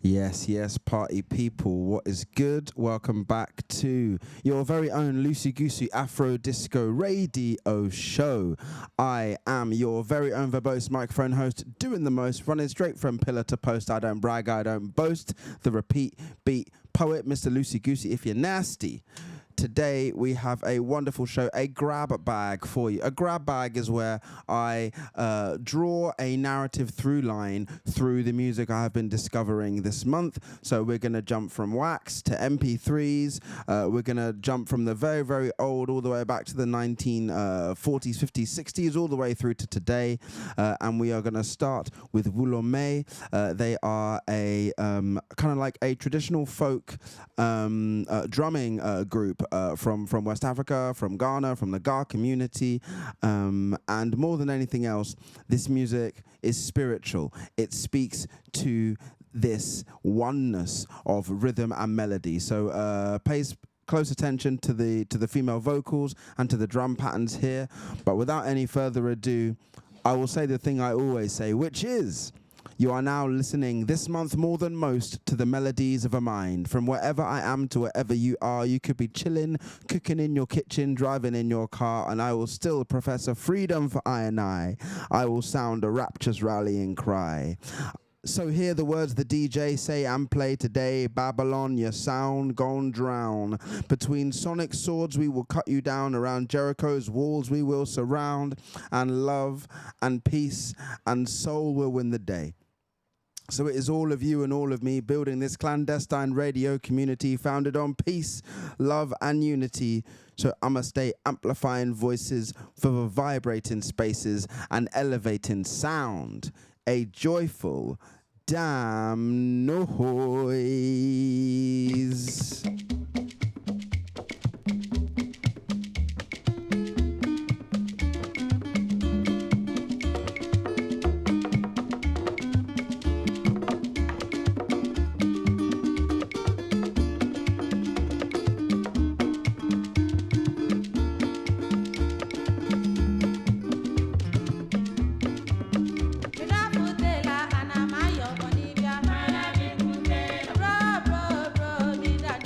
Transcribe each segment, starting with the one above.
Yes, yes, party people, what is good? Welcome back to your very own Loose Egusi Afro Disco Radio Show. I am your very own verbose microphone host, doing the most, running straight from pillar to post. I don't brag, I don't boast. The repeat beat poet, Mr. Loose Egusi, if you're nasty. Today we have a wonderful show, a grab bag for you. A grab bag is where I draw a narrative through line through the music I have been discovering this month. So we're going to jump from wax to MP3s. We're going to jump from the very, very old all the way back to the 1940s, 50s, 60s, all the way through to today. And we are going to start with Wulome. They are a kind of like a traditional folk drumming group. From West Africa, from Ghana, from the Ga community, and more than anything else, this music is spiritual. It speaks to this oneness of rhythm and melody. So pays close attention to the female vocals and to the drum patterns here. But without any further ado, I will say the thing I always say, which is, you are now listening this month more than most to the melodies of a mind. From wherever I am to wherever you are, you could be chilling, cooking in your kitchen, driving in your car, and I will still profess a freedom for I and I. I will sound a rapturous rallying cry. So hear the words the DJ say and play today. Babylon, your sound gone drown. Between sonic swords we will cut you down. Around Jericho's walls we will surround. And love and peace and soul will win the day. So it is all of you and all of me building this clandestine radio community founded on peace, love, and unity. So I'ma stay amplifying voices for the vibrating spaces and elevating sound. A joyful damn noise. Bro, bro, bro, me that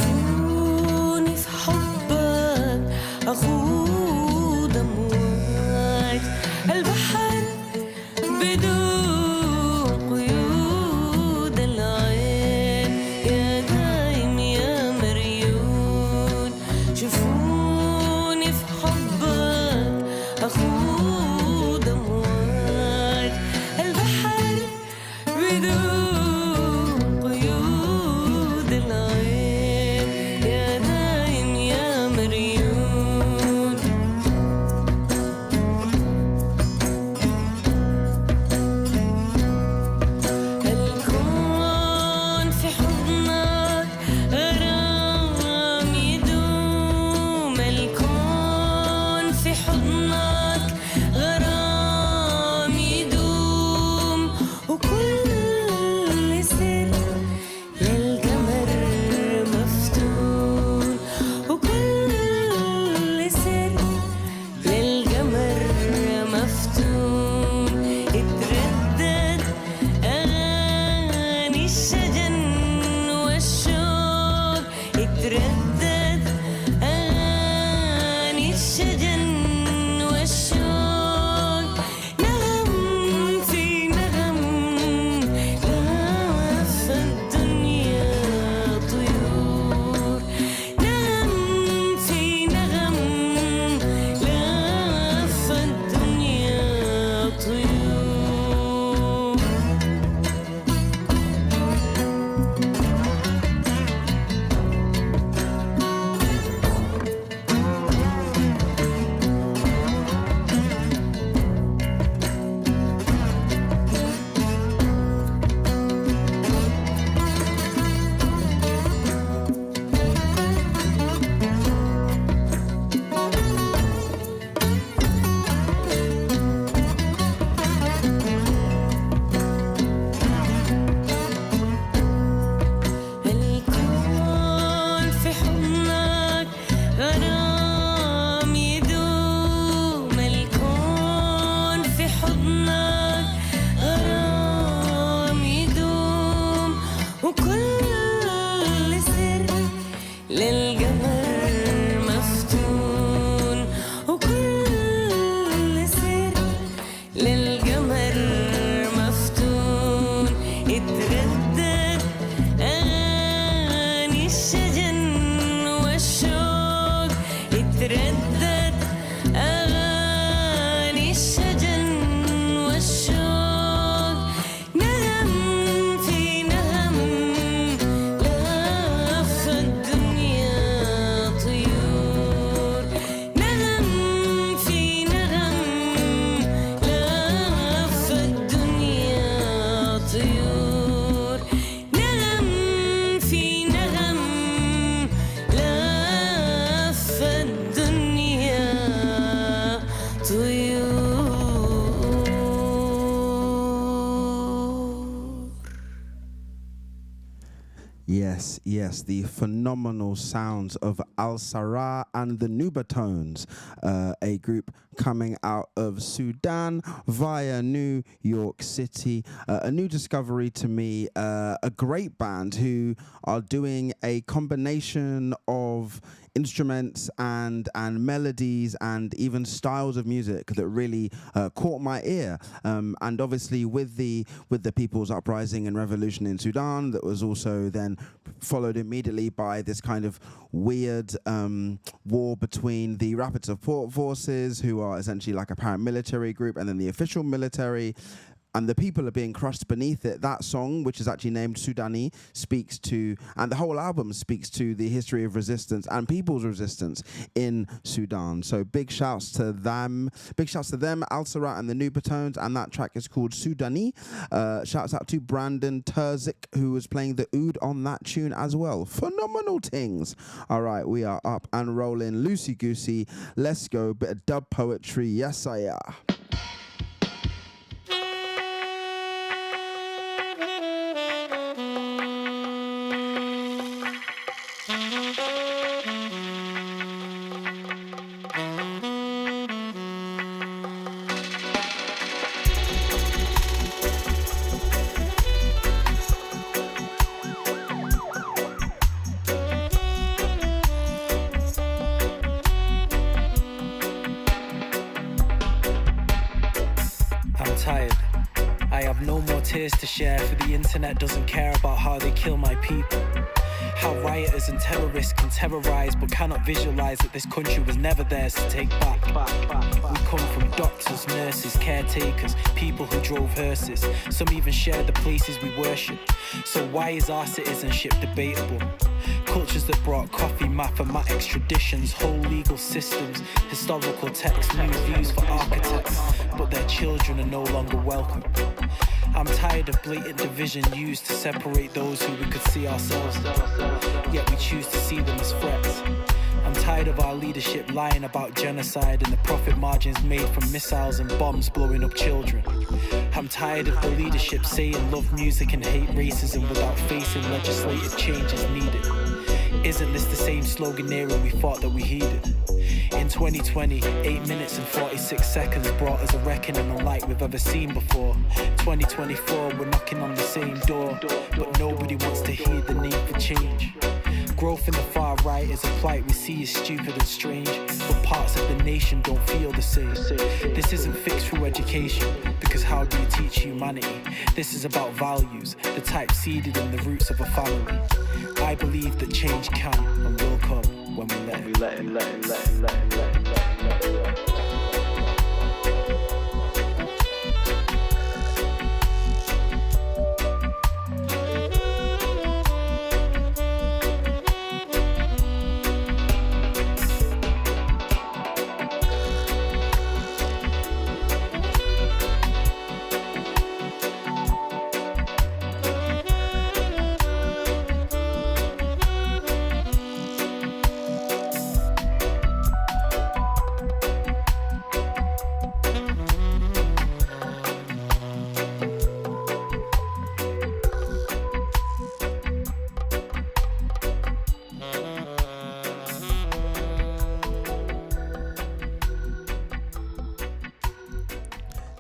شوفوني في حبك أخوض أمواج البحر بدون قيود العين يا نايم يا مريون شوفوني في حبك أخوض أمواج البحر بدون قيود العين يا نايم يا مريون Yes, the phenomenal sounds of Al Sarah and the Nubatones, a group coming out of Sudan via New York City. A new discovery to me, a great band who are doing a combination of instruments and melodies and even styles of music that really caught my ear. And obviously with the people's uprising and revolution in Sudan, that was also then followed immediately by this kind of weird war between the Rapid Support Forces, who are essentially like a paramilitary group, and then the official military. And the people are being crushed beneath it. That song, which is actually named Sudani, speaks to, and the whole album speaks to the history of resistance and people's resistance in Sudan. So big shouts to them, Al Sarah and the Nubatones, and that track is called Sudani. Shouts out to Brandon Terzik, who was playing the oud on that tune as well. Phenomenal things. All right, we are up and rolling. Loose Egusi, let's go. Bit of dub poetry. Yes, I am. Tears to share, for the internet doesn't care about how they kill my people. How rioters and terrorists can terrorize but cannot visualize that this country was never theirs to take back. We come from doctors, nurses, caretakers, people who drove hearses. Some even shared the places we worship. So why is our citizenship debatable? Cultures that brought coffee, mathematics, traditions, whole legal systems, historical texts, new views for architects, but their children are no longer welcome. I'm tired of blatant division used to separate those who we could see ourselves, yet we choose to see them as threats. I'm tired of our leadership lying about genocide and the profit margins made from missiles and bombs blowing up children. I'm tired of the leadership saying love music and hate racism without facing legislative changes needed. Isn't this the same sloganeering we thought that we heeded? In 2020, 8 minutes and 46 seconds brought us a reckoning unlike we've ever seen before. 2024, we're knocking on the same door, but nobody wants to hear the need for change. Growth in the far right is a plight we see as stupid and strange, but parts of the nation don't feel the same. This isn't fixed through education, because how do you teach humanity? This is about values, the type seeded in the roots of a family. I believe that change can and will come when we let it.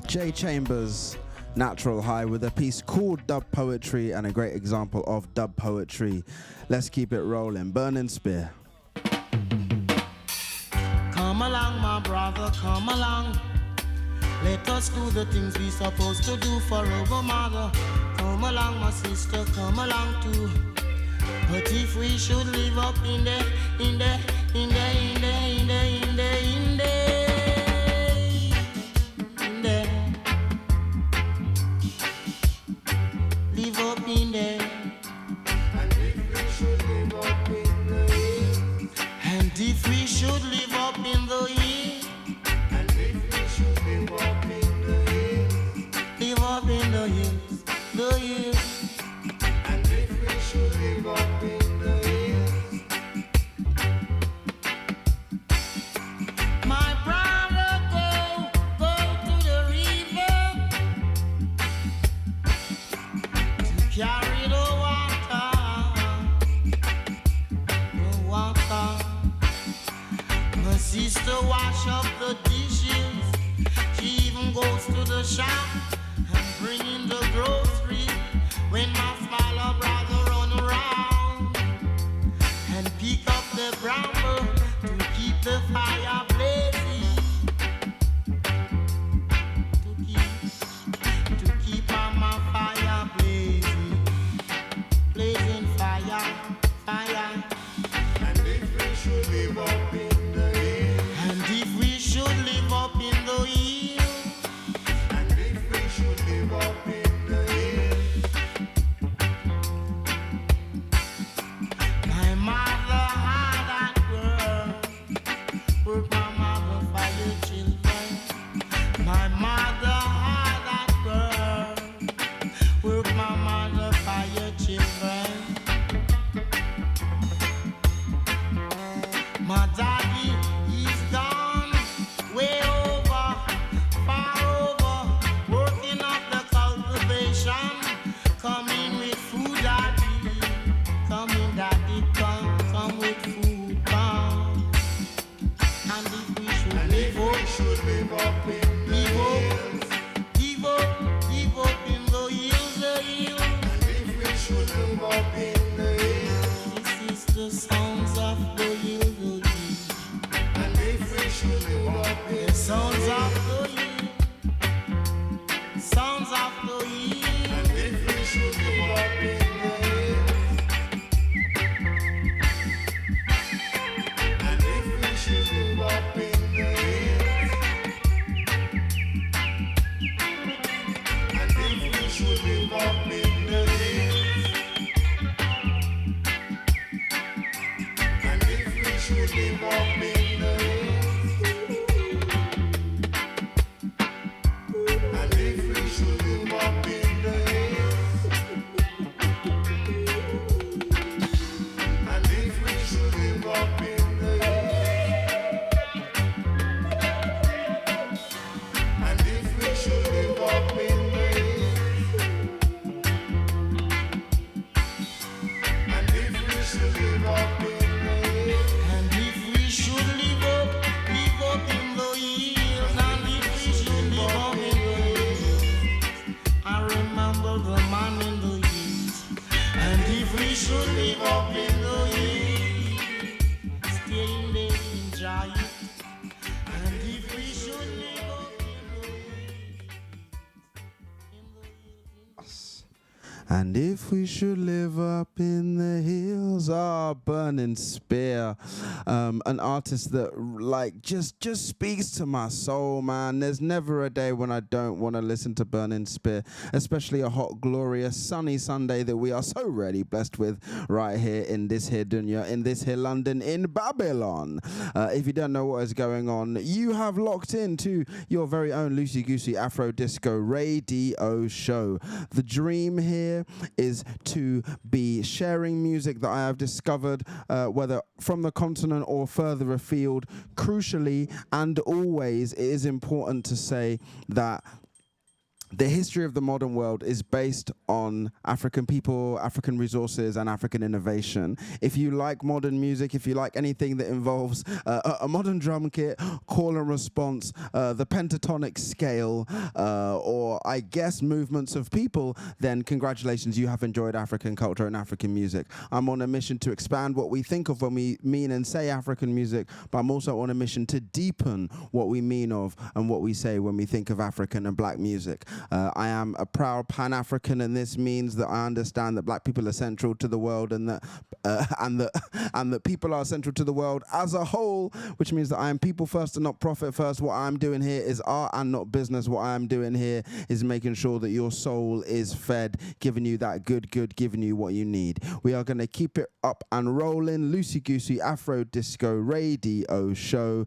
Jay Chambers, Natural High, with a piece called Dub Poetry, and a great example of dub poetry. Let's keep it rolling. Burning Spear. Come along, my brother, come along. Let us do the things we're supposed to do for our mother. Come along, my sister, come along too. But if we should live up in the live up in there. And if we should live up in the hills. And if we should live up in the hills. And if we should live up in the hills. Live up in the hills, the hills. And if we should live up in the hills. My brother, go to the river to carry the water. sister wash up the dishes. She even goes to the shop and bring in the grocery. When my smaller brother run around and pick up the bramble to keep the fire blazing. To keep my fire blazing. Blazing fire, fire. And if we should live up in the hill. And if we should live up in the hill. And if we should live up in the hill. My mother had that girl. Work my mother for your children. My mother had that girl. Work my mother for your children. My daddy, he's gone way over, far over, working up the cultivation. Coming with food, daddy. Coming, daddy, come with food, come. And if we should live up in the hills, live up in the hills, the hills. And if we should live up in the hills, this is the sounds of the hill, the hill. And if we should live up in the sounds of the hill, sounds of the hill. And if we should live up in the hills, and if we should live up in the hills, and if we should live up in the hills, and if we should live up in the hills, and if we should live up in the hills, and if we should live up in the hills, and if we should live up in the hills, and if we should live up in the hills, and if we should live up in the hills, and if we should live up in the hills, I remember the man in the hills, and if we should live up in the hills, stay in there, enjoy it, and if we should live up in the hills. And if we should live up in the hills, Burning Spear, an artist that like just speaks to my soul, man. There's never a day when I don't want to listen to Burning Spear, especially a hot, glorious, sunny Sunday that we are so rarely blessed with right here in this here dunya, in this here London, in Babylon. If you don't know what is going on, you have locked into your very own Loose Egusi Afro Disco Radio Show. The dream here is to be sharing music that I have discovered, whether from the continent or further afield. Crucially, and always, it is important to say that the history of the modern world is based on African people, African resources, and African innovation. If you like modern music, if you like anything that involves a modern drum kit, call and response, the pentatonic scale, or I guess movements of people, then congratulations, you have enjoyed African culture and African music. I'm on a mission to expand what we think of when we mean and say African music, but I'm also on a mission to deepen what we mean of and what we say when we think of African and black music. I am a proud Pan-African, and this means that I understand that black people are central to the world, and that people are central to the world as a whole, which means that I am people first and not profit first. What I'm doing here is art and not business. What I am doing here is making sure that your soul is fed, giving you that good, giving you what you need. We are going to keep it up and rolling. Loose Egusi Afro Disco Radio Show.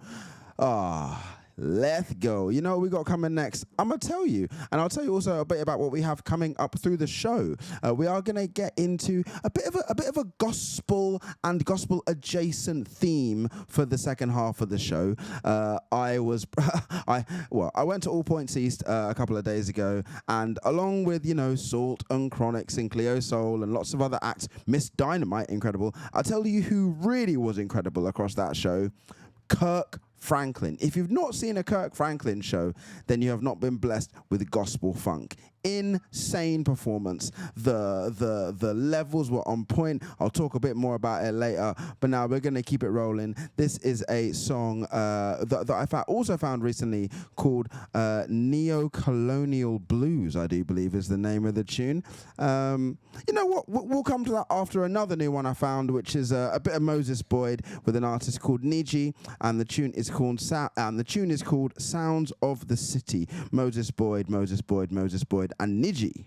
Let's go. You know what we got coming next? I'm going to tell you. And I'll tell you also a bit about what we have coming up through the show. We are going to get into a bit of a gospel and gospel adjacent theme for the second half of the show. I went to All Points East a couple of days ago, and along with, Salt and Chronics and Cleo Soul and lots of other acts, Miss Dynamite, incredible. I'll tell you who really was incredible across that show. Kirk Franklin. If you've not seen a Kirk Franklin show, then you have not been blessed with gospel funk. Insane performance. The levels were on point. I'll talk a bit more about it later, but now we're going to keep it rolling. This is a song that I also found recently called Neo-Colonial Blues, I do believe is the name of the tune. You know what? We'll come to that after another new one I found, which is a bit of Moses Boyd with an artist called Niji, and the tune is called Sounds of the City. Moses Boyd, and Niji.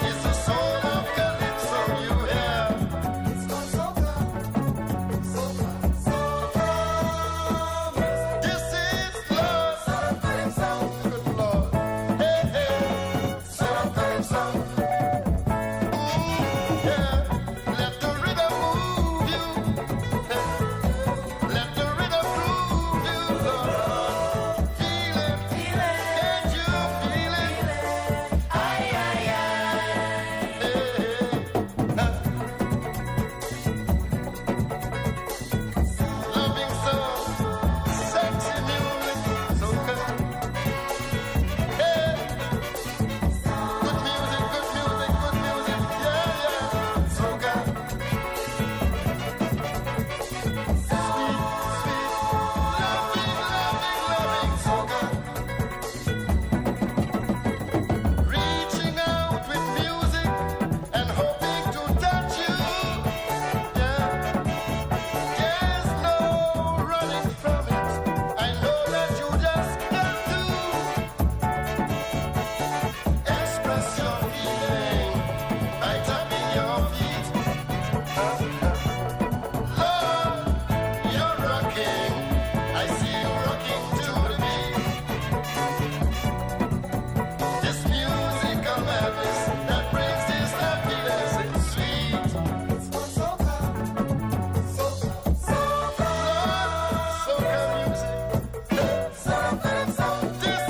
It's the soul of calypso you hear. It's called soca. Soca. Soca. This is love. Soul of calypso. Good Lord. Hey, hey. Soul of calypso. Yeah. Let the rhythm move you. Let the rhythm groove you, Lord. Feel it. Can't you feel it? Ay, ay, ay. Hey, loving soul, sexy music, soca. Hey, good music, good music, good music. Yeah, yeah, soca. Sweet, sweet, loving, loving, loving, soca. Reaching out with music and hoping to touch you. Yeah, there's no running from it. I know that you just got to express your feeling by tapping your feet. Lord, you're rocking. I see you rocking to the beat. This musical madness that brings this happiness is sweet. It's for soca, soca, soca, soca music. Soca calypso. This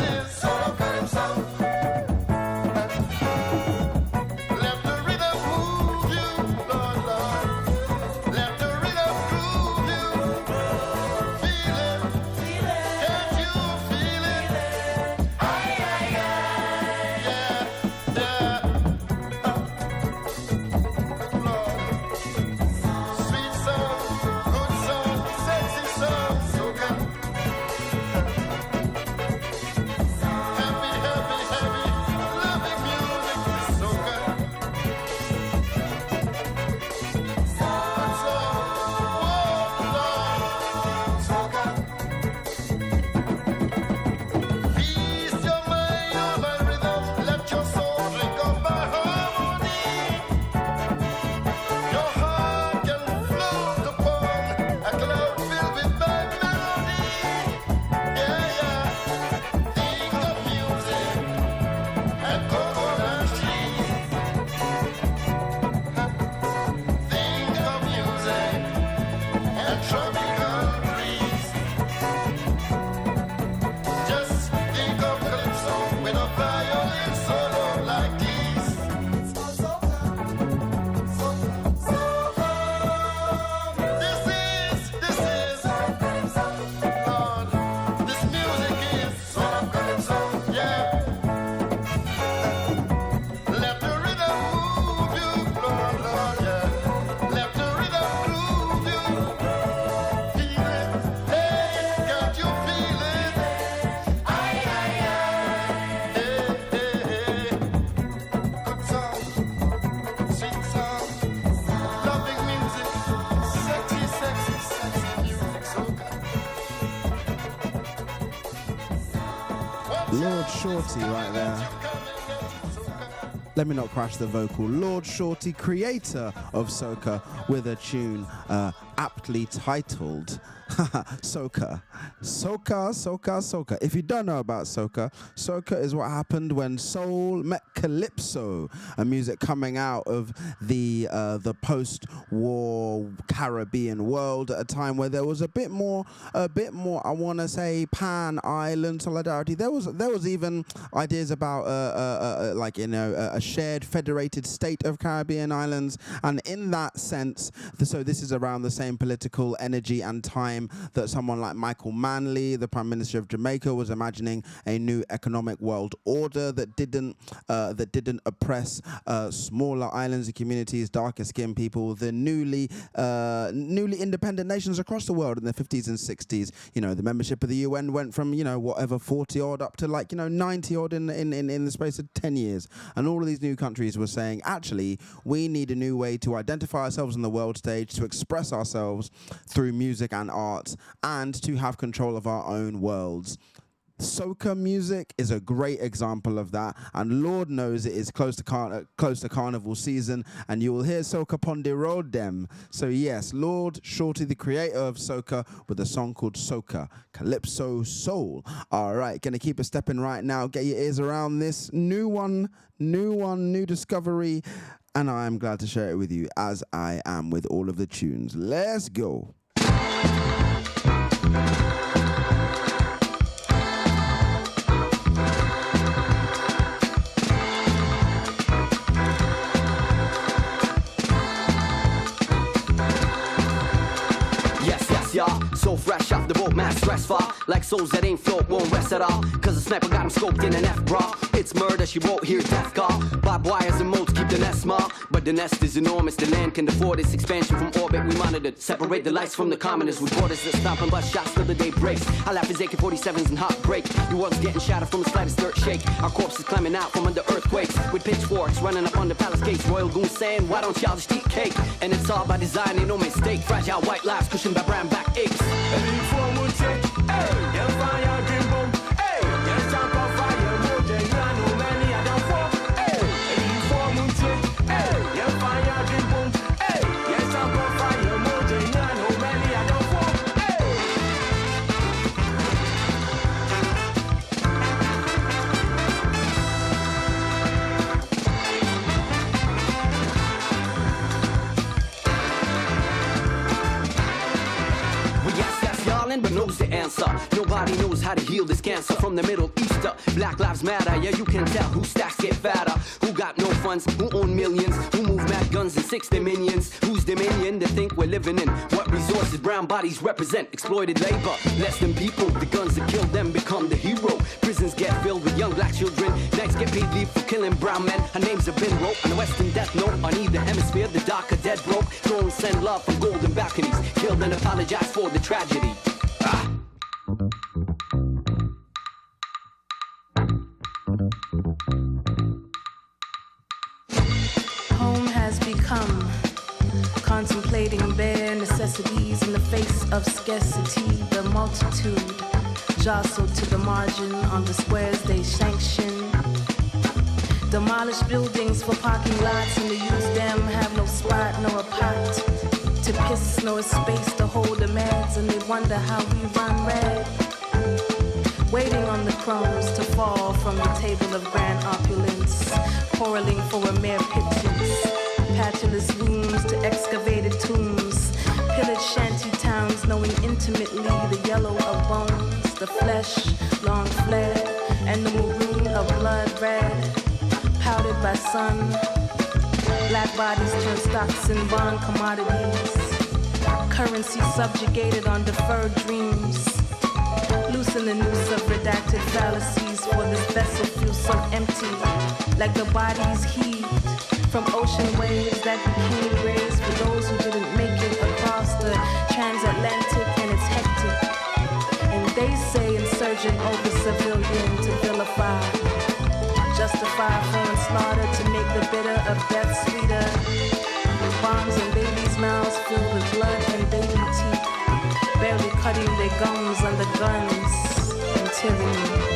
is soca calypso. Let the rhythm move you, Lord, Lord. Let the rhythm groove you. Feel it, can't you feel it? Ay, ay, ay. Yeah, yeah. Lord. Sweet song, good song, sexy song, soca. Happy, happy, happy, loving music, soca. Good song, whoa, Lord, soca. Feast your mind on my rhythm, let your soul drink of my harmony. Your heart can float upon a cloud filled with my melody. Yeah, yeah. Think of music and coconut trees. Think of music and tropical breeze. Just think of calypso with a violin solo like these. It's called soca, soca, soca. This is calypso. Lord, this music is soul of calypso. Yeah. Let the rhythm move you, Lord, Lord, yeah. Let the rhythm groove you. Feel it, hey, can't you feel it? Ay, ay, ay. Hey, hey, hey. Good song, sweet song, loving music, sexy, sexy, sexy music, soca. Lord Shorty right there. Let me not crash the vocal. Lord Shorty, creator of soca, with a tune aptly titled Soca. Soca, soca, soca. If you don't know about soca, soca is what happened when soul met calypso, a music coming out of the post-war Caribbean world at a time where there was a bit more, I want to say, pan-island solidarity. There was even ideas about a shared federated state of Caribbean islands, and in that sense, so this is around the same political energy and time that someone like Michael Manley, the Prime Minister of Jamaica, was imagining a new economic world order that didn't oppress smaller islands and communities, darker skinned people, the newly independent nations across the world in the 50s and 60s. You know, the membership of the UN went from, whatever, 40 odd up to 90 odd in the space of 10 years. And all of these new countries were saying, actually, we need a new way to identify ourselves on the world stage, to express ourselves through music and art, and to have control of our own worlds. Soca music is a great example of that, and Lord knows it is close to carnival season, and you will hear Soca pon the road them. So yes, Lord Shorty, the creator of Soca, with a song called Soca, Calypso Soul. All right, gonna keep it stepping right now. Get your ears around this new discovery, and I am glad to share it with you, as I am with all of the tunes. Let's go. So fresh off the boat, mad stress far. Like souls that ain't float, won't rest at all. Cause the sniper got him scoped in an F-bra. It's murder, she won't hear death call. Barbed wires and moats keep the nest small. But the nest is enormous, the land can afford its expansion from orbit. We monitored, separate the lights from the commoners. With borders that stop and bust shots till the day breaks. I laugh as AK-47s and heartbreak. Your world's getting shattered from the slightest dirt shake. Our corpses climbing out from under earthquakes. With pitchforks running up on the palace gates. Royal goons saying, why don't y'all just eat cake? And it's all by design, ain't no mistake. Fragile white lives cushioned by brown back aches. But knows the answer. Nobody knows how to heal this cancer. From the Middle East to Black Lives Matter. Yeah, you can tell who stacks get fatter. Who got no funds, who own millions. Who move mad guns in 6 dominions. Whose dominion they think we're living in. What resources brown bodies represent. Exploited labor, less than people. The guns that kill them become the hero. Prisons get filled with young black children. Knights get paid leave for killing brown men. Our names have been wrote on the Western death note. On either hemisphere, the dark are dead broke. Thrones send love from golden balconies. Killed and apologize for the tragedy. Home has become contemplating bare necessities in the face of scarcity. The multitude jostled to the margin on the squares they sanction. Demolish buildings for parking lots, and the use them have no spot nor a pot to piss nor a space to hold the meds, and they wonder how we run red. Waiting on the crumbs to fall from the table of grand opulence, quarreling for a mere pittance, patulous wombs to excavated tombs, pillaged shanty towns knowing intimately the yellow of bones, the flesh long fled, and the maroon of blood red, powdered by sun. Black bodies turn stocks and bond commodities, currency subjugated on deferred dreams. Loosen the noose of redacted fallacies, for this vessel feels so empty, like the bodies heaved from ocean waves that became graves for those who didn't make it across the transatlantic, and it's hectic. And they say insurgent over civilian to vilify, justify foreign slaughter to make the bitter of death sweeter. Bombs in babies' mouths filled with blood and baby teeth, barely cutting their gums under guns and tyranny.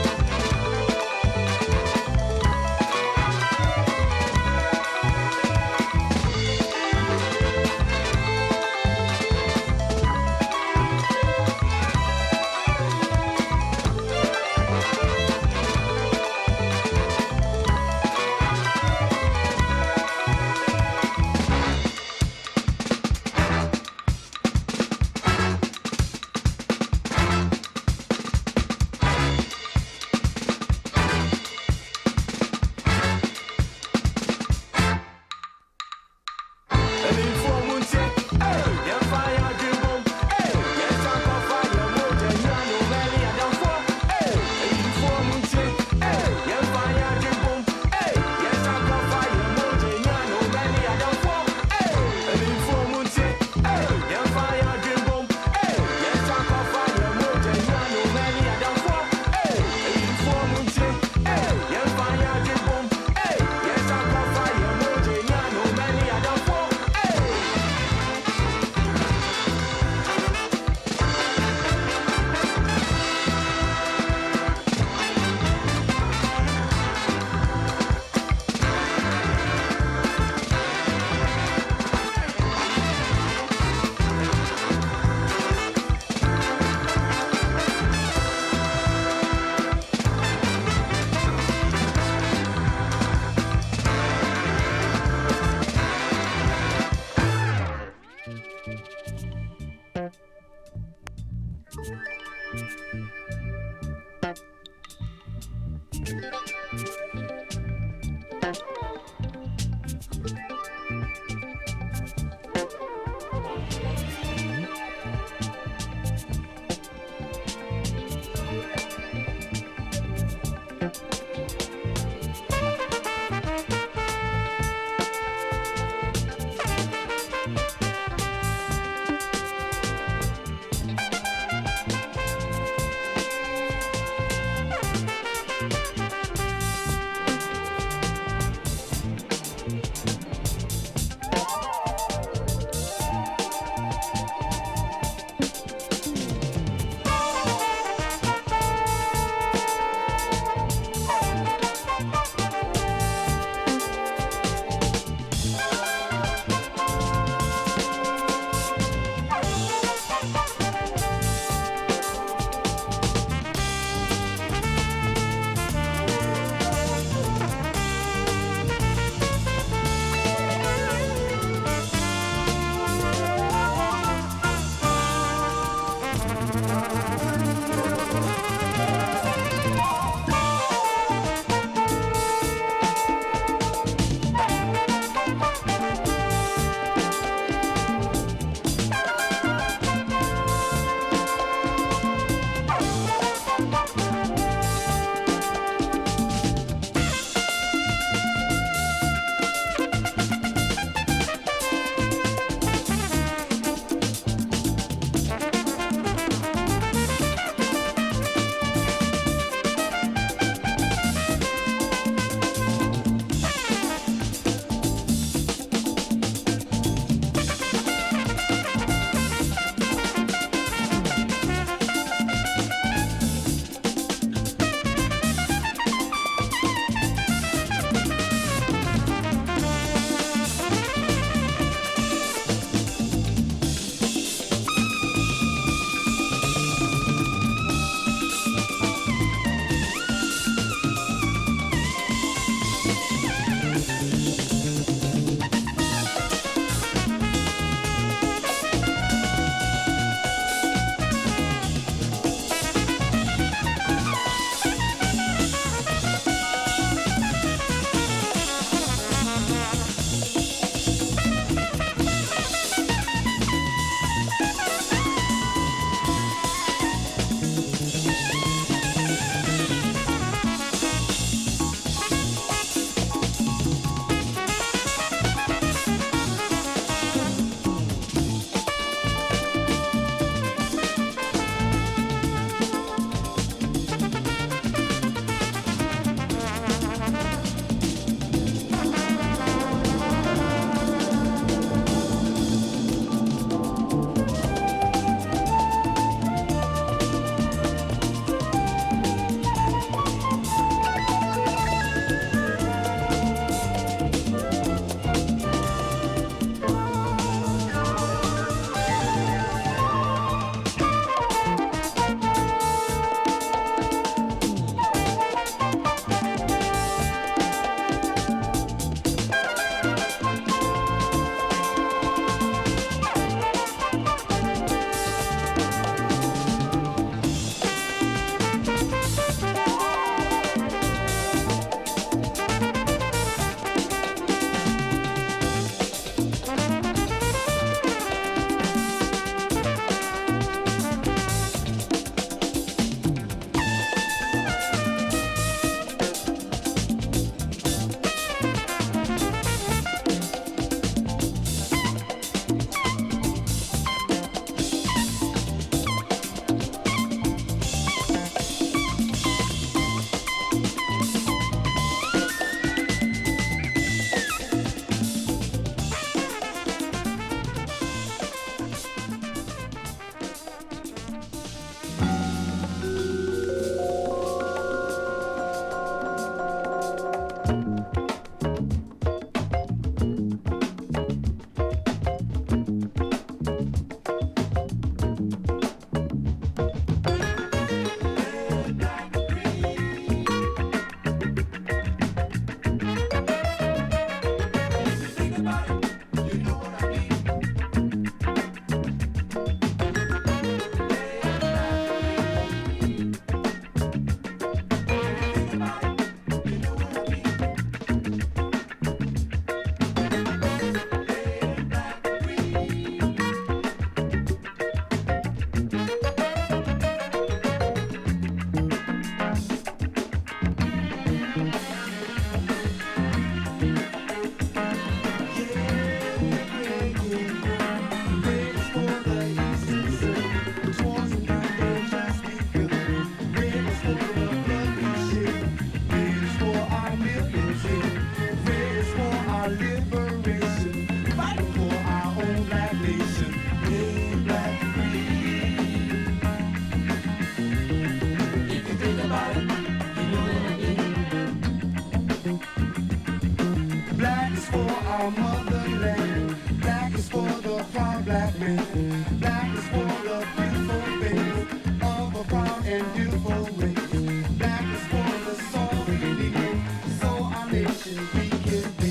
our motherland. Black is for the proud black man. Black is for the beautiful face of a proud and beautiful race. Black is for the soul we need, so our nation we can be.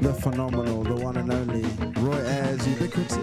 The phenomenal, the one and only Roy Ayers, Ubiquity.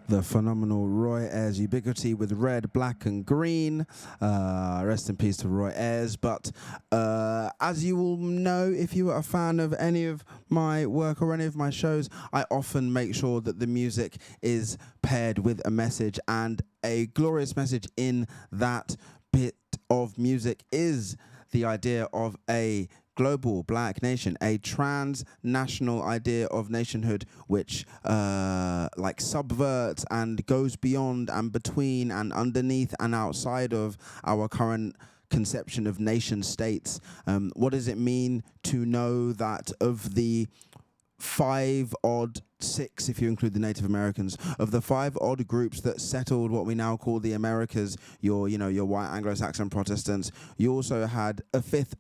The phenomenal Roy Ayers, Ubiquity with Red, Black and Green. Rest in peace to Roy Ayers. But as you will know, if you are a fan of any of my work or any of my shows, I often make sure that the music is paired with a message, and a glorious message in that bit of music is the idea of a global black nation, a transnational idea of nationhood, which like subverts and goes beyond and between and underneath and outside of our current conception of nation states. What does it mean to know that of the 6, if you include the Native Americans, of the 5 odd groups that settled what we now call the Americas, your white Anglo-Saxon Protestants, you also had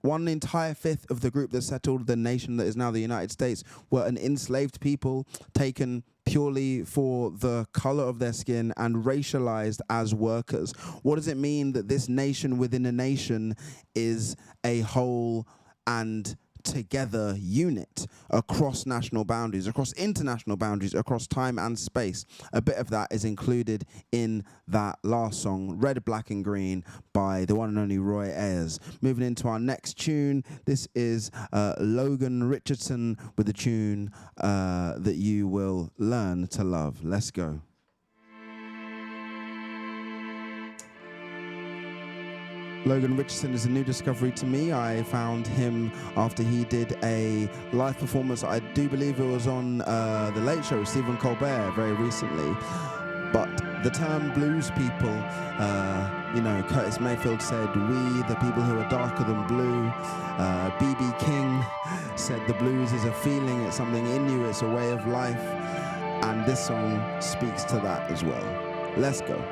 one entire fifth of the group that settled the nation that is now the United States were an enslaved people taken purely for the color of their skin and racialized as workers. What does it mean that this nation within a nation is a whole and together unit across national boundaries, across international boundaries, across time and space? A bit of that is included in that last song, Red, Black and Green, by the one and only Roy Ayers. Moving into our next tune, this is Logan Richardson with a tune that you will learn to love. Let's go. Logan Richardson is a new discovery to me. I found him after he did a live performance. I do believe it was on The Late Show with Stephen Colbert very recently. But The term blues people, Curtis Mayfield said, we, the people who are darker than blue. B.B. King said the blues is a feeling, it's something in you, it's a way of life. And this song speaks to that as well. Let's go.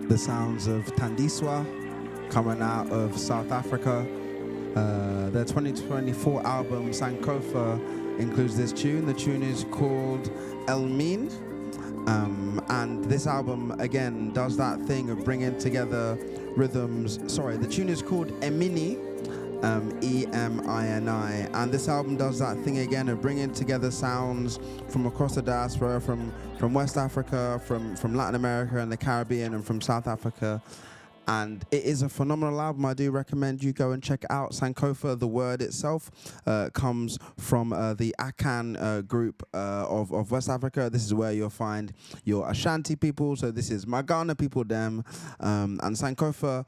The sounds of Tandiswa coming out of South Africa. Their 2024 album Sankofa includes this tune. The tune is called El-Min. And this album, again, does that thing of bringing together rhythms. Sorry, the tune is called Emini, E-M-I-N-I. And this album does that thing again of bringing together sounds from across the diaspora, from West Africa, from Latin America and the Caribbean, and from South Africa. And it is a phenomenal album. I do recommend you go and check it out. Sankofa, the word itself, comes from the Akan group of West Africa. This is where you'll find your Ashanti people. So this is Magana people, them. And Sankofa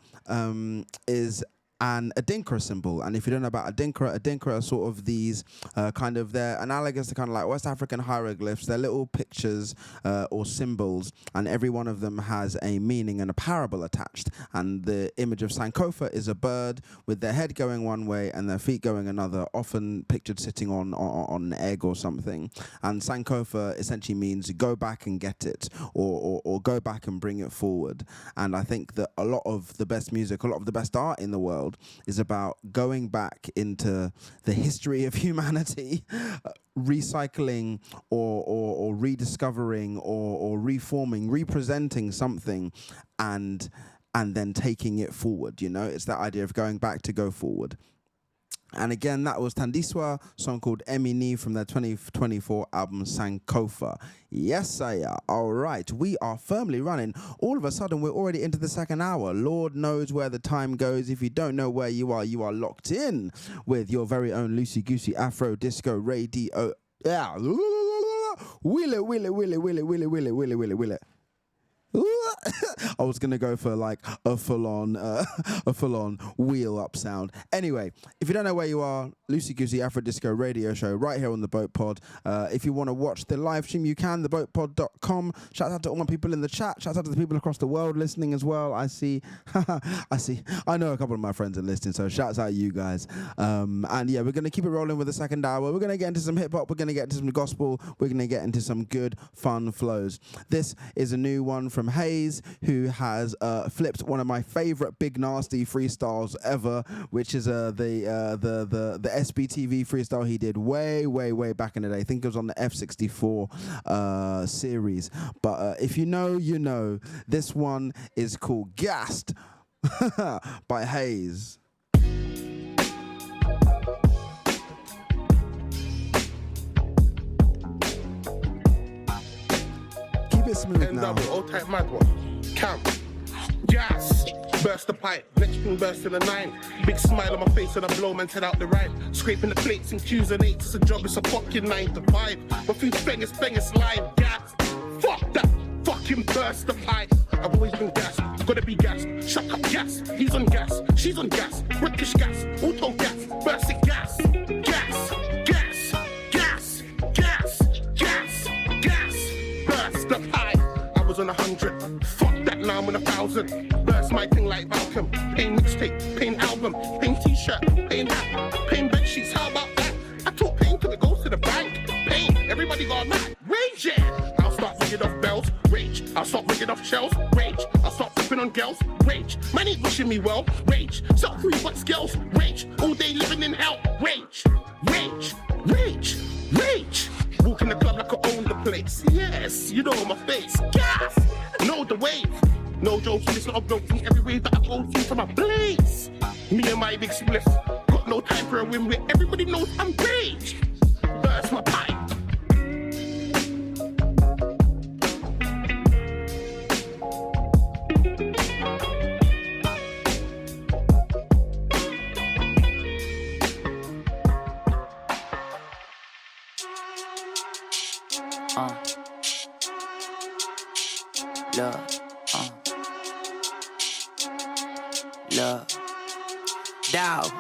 is an Adinkra symbol. And if you don't know about Adinkra are sort of these they're analogous to kind of like West African hieroglyphs. They're little pictures or symbols, and every one of them has a meaning and a parable attached. And the image of Sankofa is a bird with their head going one way and their feet going another, often pictured sitting on an egg or something. And Sankofa essentially means go back and get it, or go back and bring it forward. And I think that a lot of the best music, a lot of the best art in the world is about going back into the history of humanity, recycling or rediscovering or reforming, representing something, and then taking it forward. You know, it's that idea of going back to go forward. And again, that was Tandiswa, song called Emini from their 2024 album Sankofa. Yes, sir. All right, we are firmly running. All of a sudden, we're already into the second hour. Lord knows where the time goes. If you don't know where you are locked in with your very own Loose Egusi Afro Disco Radio. Yeah. Will it. I was gonna go for like a full-on wheel up sound. Anyway, if you don't know where you are, Loose Egusi Afro Disco Radio Show right here on the Boat Pod. If you want to watch the live stream, you can, theboatpod.com. Shout out to all my people in the chat. Shout out to the people across the world listening as well. I know a couple of my friends are listening, so shouts out you guys. And yeah, we're gonna keep it rolling with the second hour. We're gonna get into some hip hop. We're gonna get into some gospel. We're gonna get into some good fun flows. This is a new one from Hayes, who has flipped one of my favorite Big Nasty freestyles ever, which is the SBTV freestyle he did way back in the day. I think it was on the F64 series. But if you know, you know. This one is called Gassed by Hayes. Keep it smooth now. Old type mad one. Camp. Gas. Burst the pipe, next thing burst in the 9. Big smile on my face and I blow man's head out the right. Scraping the plates and Q's and 8s. It's a job, it's a fucking 9 to 5. But things bangers live. Gas. Fuck that. Fucking burst the pipe. I've always been gas. Gotta be gas. Shut up, gas. He's on gas. She's on gas. British gas. Auto gas. Burst it gas. Gas. Gas. Gas. Gas. Gas. Gas. Burst the pipe. I was on 100. Fuck that, now I'm on 1,000. Burst my thing like Malcolm. Pain mixtape, pain album, pain t-shirt, pain hat, pain bed sheets. How about that? I talk pain till it goes to the bank. Pain, everybody got mad. Rage, yeah. I'll start ringing off bells. Rage. I'll start ringing off shells. Rage. I'll start flipping on girls. Rage. Man ain't wishing me well. Rage. Sell 3 bucks skills. Rage. All day living in hell. Rage. Rage. Rage. Rage. Walk in the club like I own the place. Yes, you know my face. Gas. Know the wave. No jokes, it's not a bloke from every wave that I go through from my blaze. Me and my big spliff. Got no time for a win where everybody knows I'm rage. Burst my pipe. Dawg,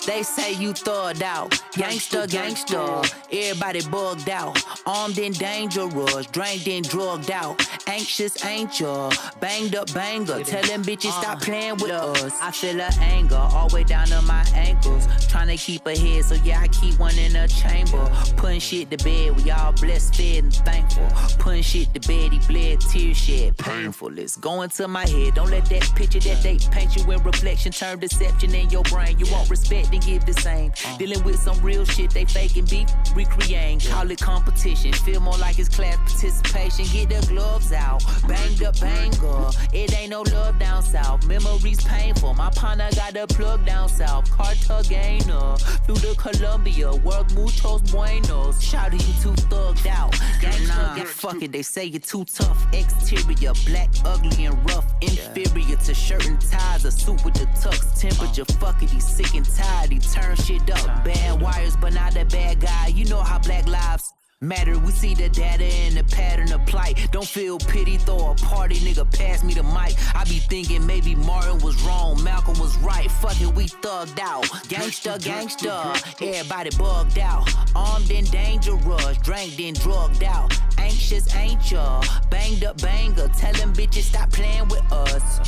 they say you thugged out. Gangsta, gangsta, everybody bugged out. Armed and dangerous, drained and drugged out. Anxious ain't ya? Banged up banger. Tell them bitches stop playing with us. I feel her anger all the way down to my ankles. Tryna keep her head, so yeah, I keep one in a chamber. Putting shit to bed, we all blessed, fed, and thankful. Putting shit to bed, he bled, tears shed, painful. It's going to my head. Don't let that picture that they paint you in reflection turn deception in your brain. You won't respect and give the same. Dealing with some real shit, they fake and be recreating. Call it competition, feel more like it's class participation. Get the gloves out, banged up banger. It ain't no love down south. Memories painful. My partner got the plug down south. Cartagena, flew to Colombia, work muchos buenos. Shout to you too thugged out. Gangsta, yeah, fuck it, they say you're too tough. Exterior, black, ugly, and rough. Inferior to shirt and ties, a suit with the tux. Temperature, fuck it, he's sick and tired. He turn shit up. Bad wires, but not a bad guy. You know how black lives matter. We see the data and the pattern of plight. Don't feel pity, throw a party, nigga, pass me the mic. I be thinking maybe Martin was wrong, Malcolm was right. Fuck it, we thugged out. Gangsta, gangsta, everybody bugged out. Armed and dangerous, drank then drugged out. Anxious ain't ya? Banged up banger. Tell them bitches stop playing with us.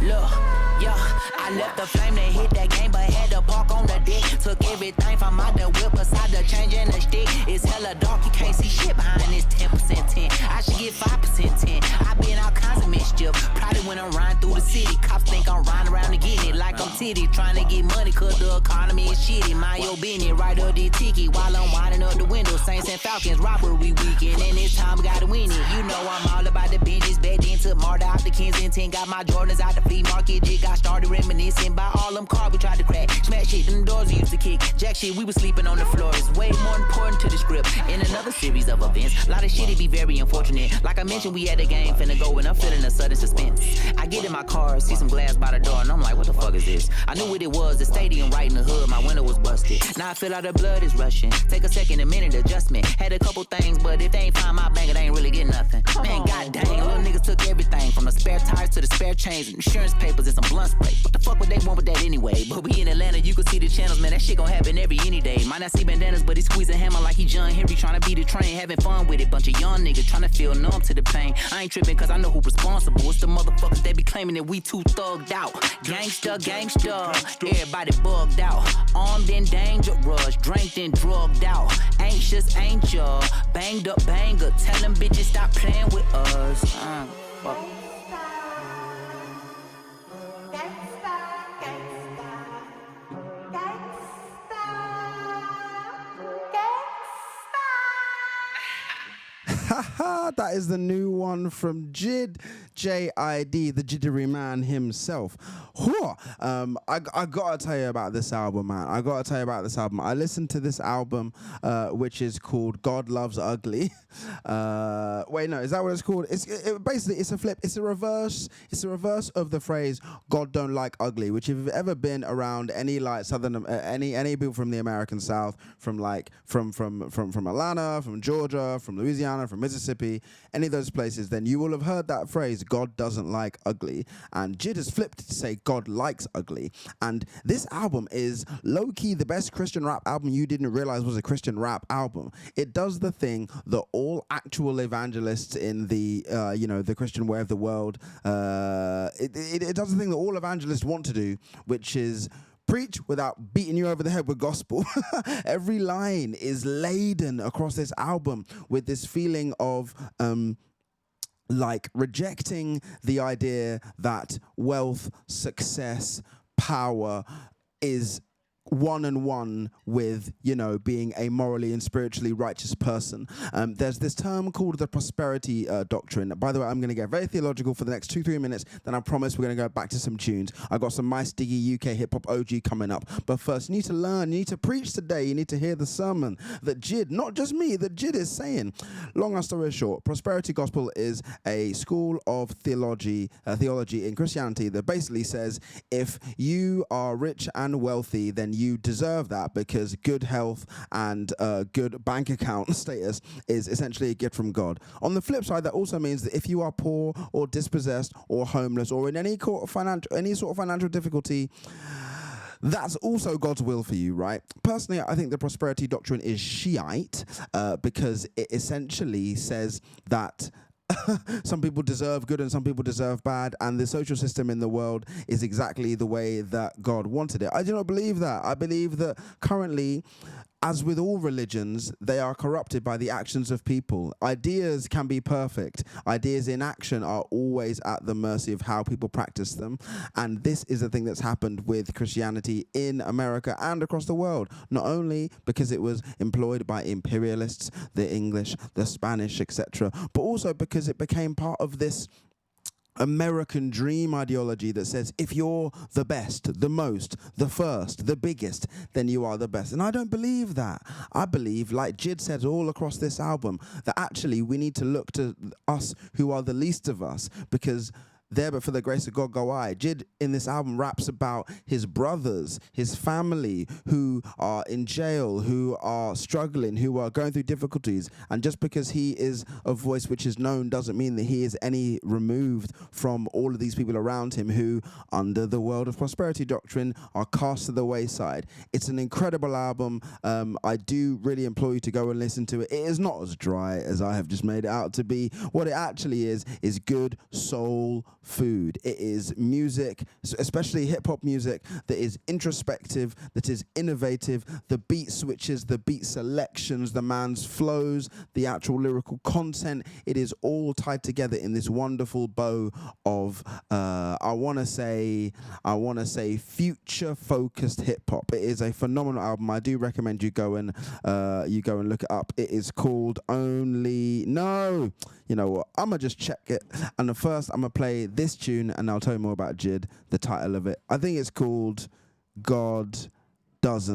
Look, yeah, I left the flame to hit that game, but had to park on the deck. Took everything from out the whip, beside the change in the stick. It's hella dark, you can't see shit behind this 10% tint. I should get 5% tint. I be in all kinds of mischief. Probably when I'm riding through the city, cops think I'm riding around to get it. Like I'm titty, trying to get money, cause the economy is shitty. Mind your business, right up the ticket while I'm winding up the window. Saints and Falcons, robbery weekend, and this time we gotta win it. You know I'm all about the business. Back then took Marta out the Kensington, got my Jordans out the flea market. Jig got started reminiscing by all them cars we tried to crack. Smash shit, them doors we used to kick. Jack shit, we was sleeping on the floor. It's way more important to the script. In another series of events, a lot of shit, it be very unfortunate. Like I mentioned, we had a game finna go, and I'm feeling a sudden suspense. I get in my car, see some glass by the door, and I'm like, what the fuck is this? I knew what it was, the stadium right in the hood, my window was busted. Now I feel like the blood is rushing. Take a second, a minute, adjustment. Had a couple things, but if they ain't find my banger, they ain't really get nothing. Man, god dang, little niggas took everything, from the spare tires to the spare chains, and insurance papers and some blunt spray. What the fuck would they want with that anyway? But we in Atlanta, you can see the channels, man, that shit gon' happen every any day. Might not see bandanas, but he squeezing hammer like he John Henry, trying to beat the train, having fun with it. Bunch of young niggas trying to feel numb to the pain. I ain't tripping cause I know who responsible. It's the motherfuckers they be claiming that we too thugged out. Gangsta, gangsta, everybody bugged out. Armed and dangerous, drank and drugged out. Anxious ain't ya? Banged up banger. Tell them bitches stop playing with us. Fuck. That is the new one from Jid, J-I-D, the jittery man himself. I gotta tell you about this album, man. I listened to this album, which is called God Loves Ugly. Wait, no, is that what it's called? Basically, it's a flip. It's a reverse of the phrase God don't like ugly, which if you've ever been around any like southern, any people from the American South, from Atlanta, from Georgia, from Louisiana, from Mississippi, any of those places, then you will have heard that phrase, God doesn't like ugly. And Jid has flipped it to say God likes ugly. And this album is low-key the best Christian rap album you didn't realize was a Christian rap album. It does the thing that all actual evangelists in the, the Christian way of the world, it does the thing that all evangelists want to do, which is preach without beating you over the head with gospel. Every line is laden across this album with this feeling of like rejecting the idea that wealth, success, power is one-on-one with, being a morally and spiritually righteous person. There's this term called the prosperity doctrine. By the way, I'm going to get very theological for the next 2-3 minutes, then I promise we're going to go back to some tunes. I got some nice diggy UK hip-hop OG coming up. But first, you need to learn, you need to preach today, you need to hear the sermon that Jid, not just me, that Jid is saying. Long story short, prosperity gospel is a school of theology in Christianity that basically says if you are rich and wealthy, then then you deserve that because good health and good bank account status is essentially a gift from God. On the flip side, that also means that if you are poor or dispossessed or homeless or in any sort of financial difficulty, that's also God's will for you, right? Personally, I think the prosperity doctrine is Shiite because it essentially says that some people deserve good and some people deserve bad, and the social system in the world is exactly the way that God wanted it. I do not believe that. I believe that currently, as with all religions, they are corrupted by the actions of people. Ideas can be perfect. Ideas in action are always at the mercy of how people practice them. And this is a thing that's happened with Christianity in America and across the world. Not only because it was employed by imperialists, the English, the Spanish, etc., but also because it became part of this American dream ideology that says if you're the best, the most, the first, the biggest, then you are the best. And I don't believe that. I believe, like Jid said all across this album, that actually we need to look to us who are the least of us, because there but for the grace of God go I. Jid in this album raps about his brothers, his family who are in jail, who are struggling, who are going through difficulties. And just because he is a voice which is known doesn't mean that he is any removed from all of these people around him who, under the world of prosperity doctrine, are cast to the wayside. It's an incredible album. I do really implore you to go and listen to it. It is not as dry as I have just made it out to be. What it actually is good soul food. It is music, especially hip-hop music, that is introspective, that is innovative. The beat switches, the beat selections, the man's flows, the actual lyrical content, it is all tied together in this wonderful bow of I want to say future-focused hip-hop. It is a phenomenal album. I do recommend you go and look it up. It is called You know what? I'm going to just check it. And first, I'm going to play this tune, and I'll tell you more about Jid, the title of it. I think it's called God Does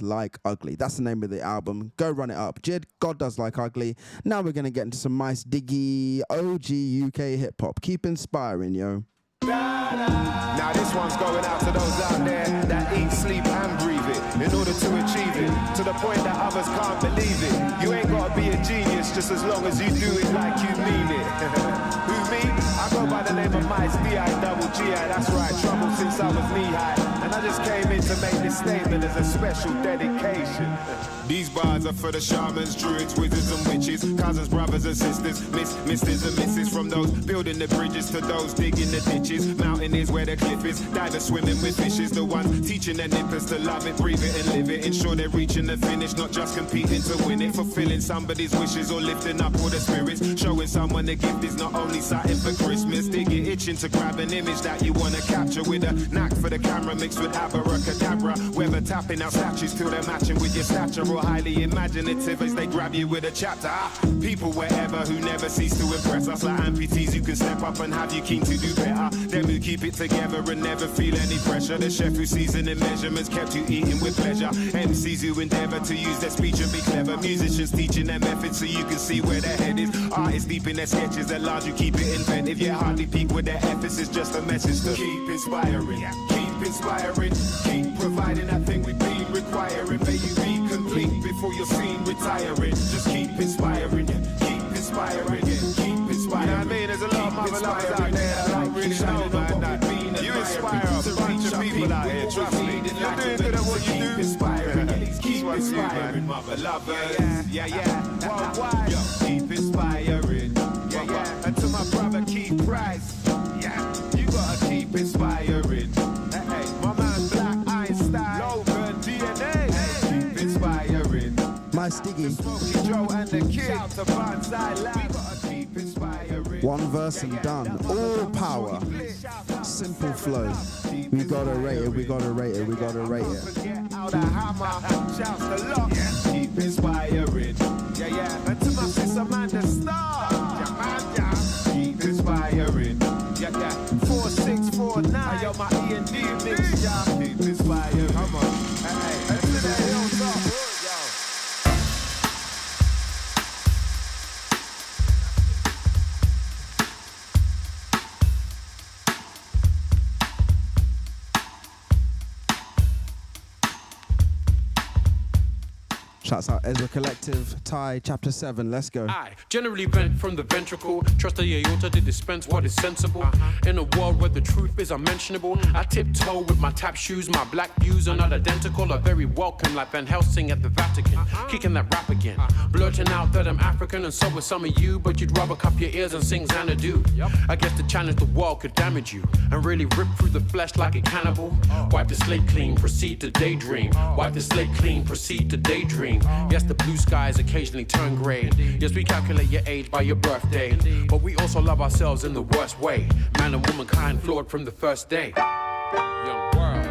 Like Ugly. That's the name of the album. Go run it up. Jid, God Does Like Ugly. Now we're going to get into some nice, diggy, OG UK hip-hop. Keep inspiring, yo. Now this one's going out to those out there that eat, sleep and breathe it in order to achieve it, to the point that others can't believe it. You ain't gotta be a genius just as long as you do it like you mean it. Who, me? I go by the name of Mice, D-I-double-G-I, that's right, trouble since I was knee-high. And I just came in to make this statement as a special dedication. These bars are for the shamans, druids, wizards and witches, cousins, brothers and sisters, misters and misses, from those building the bridges to those digging the ditches. Mountain is where the cliff is, divers swimming with fishes, the ones teaching their nippers to love it, breathe it and live it, ensure they're reaching the finish, not just competing to win it, fulfilling somebody's wishes or lifting up all the spirits, showing someone the gift is not only something for Christmas. They get itching to grab an image that you want to capture with a knack for the camera mixed with abracadabra, whether tapping out statues till they're matching with your stature or highly imaginative as they grab you with a chapter. People wherever who never cease to impress us, like amputees who can step up and have you keen to do better, them who keep it together and never feel any pressure, the chef who seasoned measurements kept you eating with pleasure, MCs who endeavor to use their speech and be clever, musicians teaching their methods so you can see where their head is, artists deep in their sketches that large you keep it inventive, yet hardly peak with their efforts. It's just a message to keep inspiring, keep providing that thing we've been requiring. May you be complete before you're seen retiring. Just keep inspiring, keep inspiring, keep inspiring. You know what I mean? There's a lot of mother lovers out there that don't really know man, that you inspire a bunch of people out here, trust me. You're doing good at what you do. Keep inspiring, mother lovers. Yeah. Worldwide, yo, keep inspiring. Yeah. And to my brother Keith Price, yeah, you gotta keep inspiring. Hey, my man Black Einstein, Logan DNA, hey, keep inspiring. My Stiggy. Smokey Joe and the kid, out to Banzai Lab. We gotta keep inspiring. One verse and done. All power. Simple flow. We gotta rate it. We gotta rate it. Forget how the hammer shouts the lock. Keep inspiring. Yeah. And to my sister Amanda Star. Keep inspiring. Yeah. 4649. Yo, my E&D mix, y'all. Keep inspiring. Come on. Hey. And to the hilltop. Yo. Shouts out Ezra Collective, Thai, Chapter 7. Let's go. I generally vent from the ventricle. Trust the aorta to dispense what is sensible. In a world where the truth is unmentionable, I tiptoe with my tap shoes. My black views are not identical, are very welcome, like Van Helsing at the Vatican. Kicking that rap again, blurting out that I'm African, and so are some of you. But you'd rather cup your ears and sing Xanadu. I guess to challenge the world could damage you and really rip through the flesh like a cannibal. Wipe the slate clean, proceed to daydream. Wipe the slate clean, proceed to daydream. Yes, the blue skies occasionally turn gray. Yes, we calculate your age by your birthday. But we also love ourselves in the worst way. Man and womankind flawed from the first day. Young world.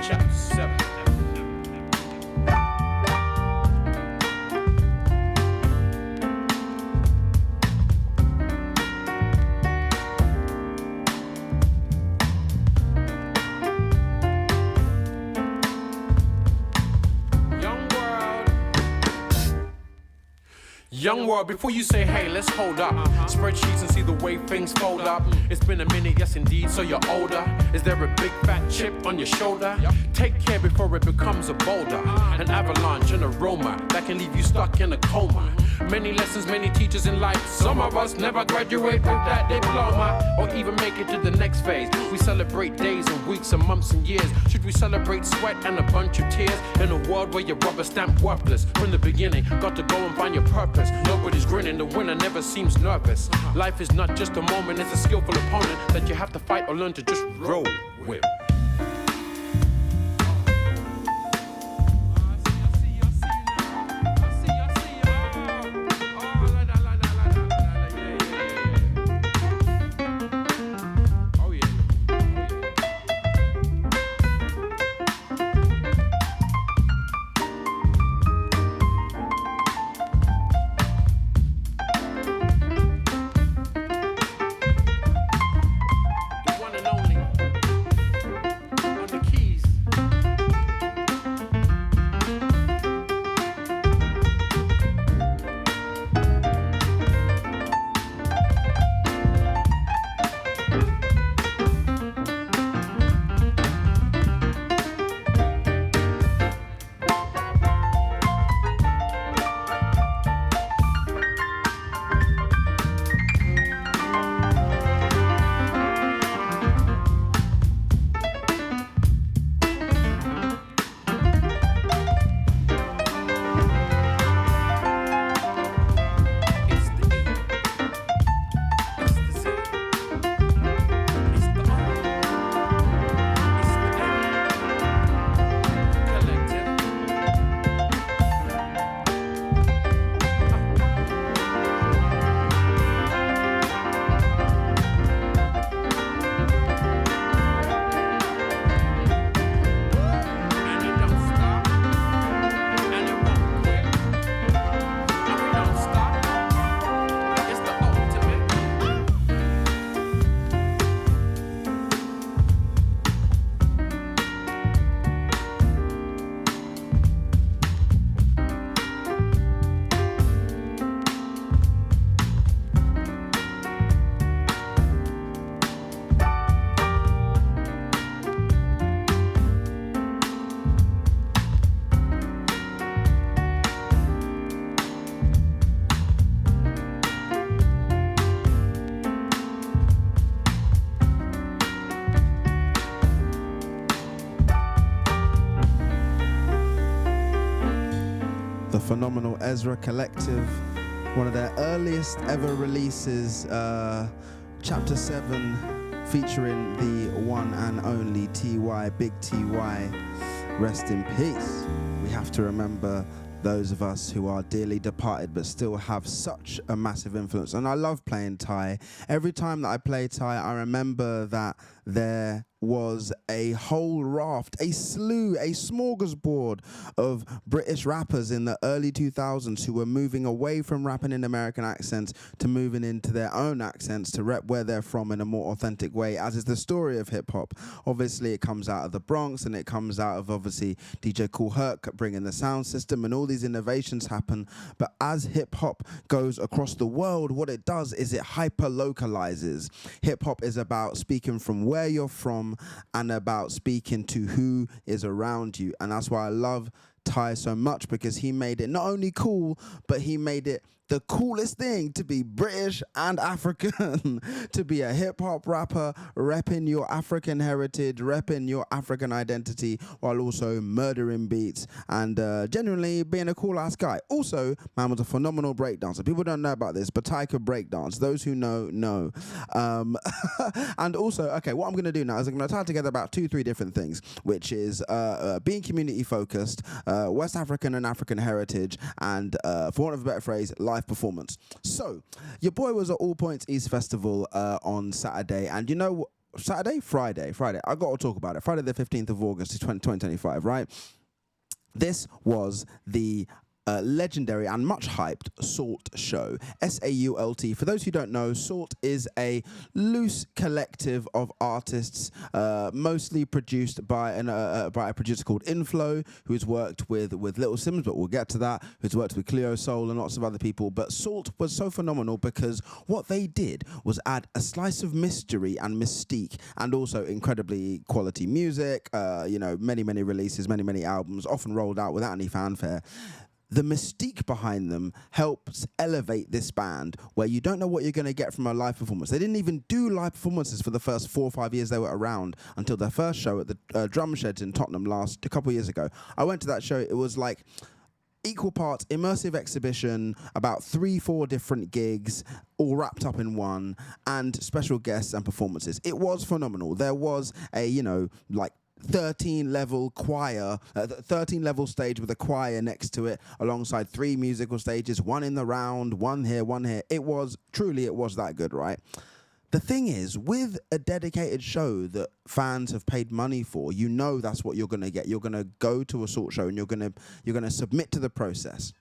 Chapter 7. Young world, before you say, hey, let's hold up. Spreadsheets and see the way things fold up. It's been a minute, yes indeed, so you're older. Is there a big fat chip on your shoulder? Take care before it becomes a boulder. An avalanche, an aroma that can leave you stuck in a coma. Many lessons, many teachers in life. Some of us never graduate with that diploma or even make it to the next phase. We celebrate days and weeks and months and years. Should we celebrate sweat and a bunch of tears? In a world where you're rubber stamped worthless from the beginning, got to go and find your purpose. Nobody's grinning, the winner never seems nervous. Life is not just a moment, it's a skillful opponent that you have to fight or learn to just roll with. Phenomenal Ezra Collective, one of their earliest ever releases, Chapter 7, featuring the one and only T.Y., Big T.Y., rest in peace. We have to remember those of us who are dearly departed but still have such a massive influence. And I love playing Thai. Every time that I play Thai, I remember that their was a whole raft, a slew, a smorgasbord of British rappers in the early 2000s who were moving away from rapping in American accents to moving into their own accents to rep where they're from in a more authentic way, as is the story of hip-hop. Obviously, it comes out of the Bronx, and it comes out of, obviously, DJ Kool Herc bringing the sound system, and all these innovations happen. But as hip-hop goes across the world, what it does is it hyper-localizes. Hip-hop is about speaking from where you're from and about speaking to who is around you. And that's why I love Ty so much, because he made it not only cool, but he made it the coolest thing to be British and African, to be a hip-hop rapper, repping your African heritage, repping your African identity, while also murdering beats and genuinely being a cool-ass guy. Also, man was a phenomenal breakdancer. People don't know about this, but Ty could breakdance. Those who know, know. And also, okay, what I'm going to do now is I'm going to tie together about 2-3 different things, which is being community-focused, West African and African heritage, and, for want of a better phrase, live performance. So, your boy was at All Points East Festival on Saturday, and you know what? Friday. I got to talk about it. Friday the 15th of August, 2025, right? This was the legendary and much hyped SAULT show. SAULT. For those who don't know, SAULT is a loose collective of artists, mostly produced by a producer called Inflow, who's worked with Little Sims, but we'll get to that, who's worked with Cleo Soul and lots of other people. But SAULT was so phenomenal because what they did was add a slice of mystery and mystique, and also incredibly quality music, many releases, many albums, often rolled out without any fanfare. The mystique behind them helps elevate this band, where you don't know what you're going to get from a live performance. They didn't even do live performances for the first 4 or 5 years they were around, until their first show at the Drum Sheds in Tottenham a couple of years ago. I went to that show. It was like equal parts immersive exhibition, about 3-4 different gigs, all wrapped up in one, and special guests and performances. It was phenomenal. There was a, 13-level choir, 13-level stage with a choir next to it, alongside 3 musical stages, one in the round, one here. It was that good, right? The thing is, with a dedicated show that fans have paid money for, you know that's what you're going to get. You're going to go to a SAULT show and you're going to submit to the process.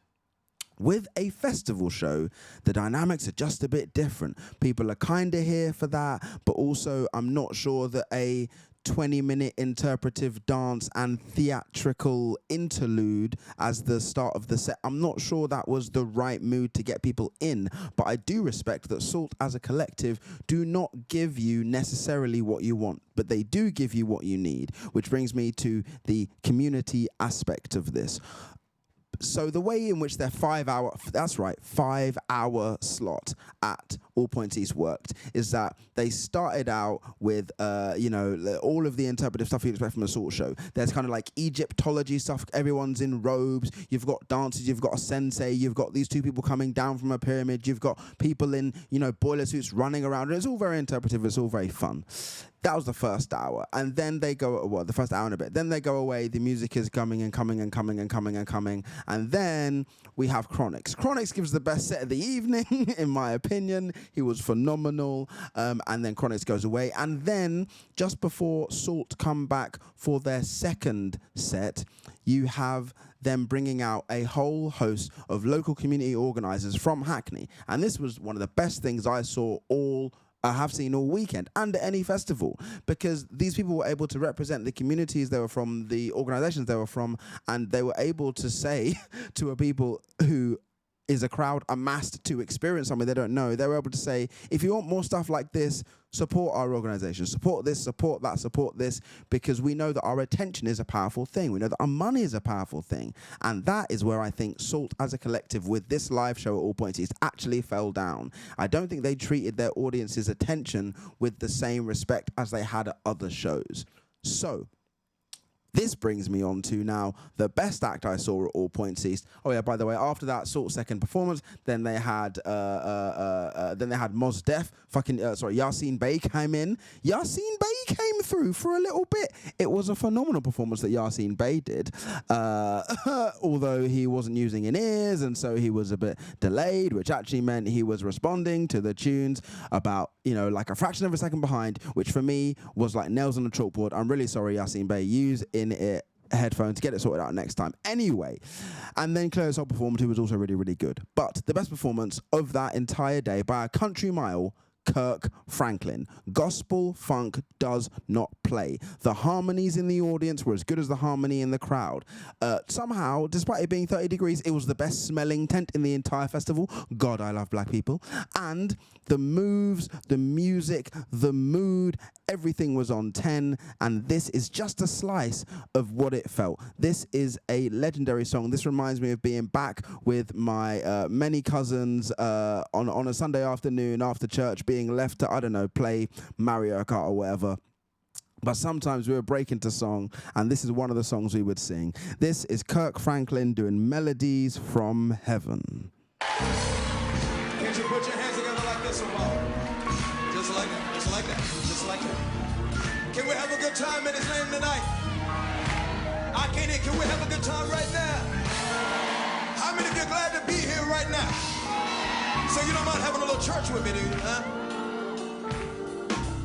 With a festival show, the dynamics are just a bit different. People are kind of here for that, but also I'm not sure that a 20-minute interpretive dance and theatrical interlude as the start of the set, I'm not sure that was the right mood to get people in. But I do respect that SAULT as a collective do not give you necessarily what you want, but they do give you what you need, which brings me to the community aspect of this. So the way in which their 5-hour slot at All Points East worked is that they started out with, all of the interpretive stuff you'd expect from a SAULT show. There's kind of like Egyptology stuff. Everyone's in robes. You've got dancers. You've got a sensei. You've got these 2 people coming down from a pyramid. You've got people in, boiler suits running around. It's all very interpretive. It's all very fun. That was the first hour. And then they go, the first hour and a bit. Then they go away. The music is coming. And then we have Chronix. Chronix gives the best set of the evening, in my opinion. He was phenomenal. And then Chronix goes away. And then, just before SAULT come back for their second set, you have them bringing out a whole host of local community organizers from Hackney. And this was one of the best things I have seen all weekend and at any festival, because these people were able to represent the communities they were from, the organizations they were from, and they were able to say to a people who is a crowd amassed to experience something they don't know, they were able to say, if you want more stuff like this, support our organization, support this, support that, support this, because we know that our attention is a powerful thing. We know that our money is a powerful thing. And that is where I think SAULT as a collective with this live show at All Points East actually fell down. I don't think they treated their audience's attention with the same respect as they had at other shows. So, This brings me on to now the best act I saw at All Points East. Oh yeah, by the way, after that sort of second performance, then they had Mos Def, Yasin Bey came in. Yasin Bey came through for a little bit. It was a phenomenal performance that Yasin Bey did, although he wasn't using in-ears, and so he was a bit delayed, which actually meant he was responding to the tunes about, like a fraction of a second behind, which for me was like nails on a chalkboard. I'm really sorry, Yasin Bey. Use in-ear headphones, get it sorted out next time. Anyway, and then Claire Sol performed, who was also really, really good. But the best performance of that entire day by a country mile, Kirk Franklin. Gospel funk does not play. The harmonies in the audience were as good as the harmony in the crowd. Somehow, despite it being 30 degrees, it was the best smelling tent in the entire festival. God, I love black people. And the moves, the music, the mood, everything was on 10, and this is just a slice of what it felt. This is a legendary song. This reminds me of being back with my many cousins on a Sunday afternoon after church, being left to, I don't know, play Mario Kart or whatever. But sometimes we would break into song, and this is one of the songs we would sing. This is Kirk Franklin doing Melodies from Heaven. Can't you put your hands together like this a while? Just like that, just like that, just like that. Can we have a good time in his name tonight? I can't hear, can we have a good time right now? How many of you are glad to be here right now? So you don't mind having a little church with me, do you, huh?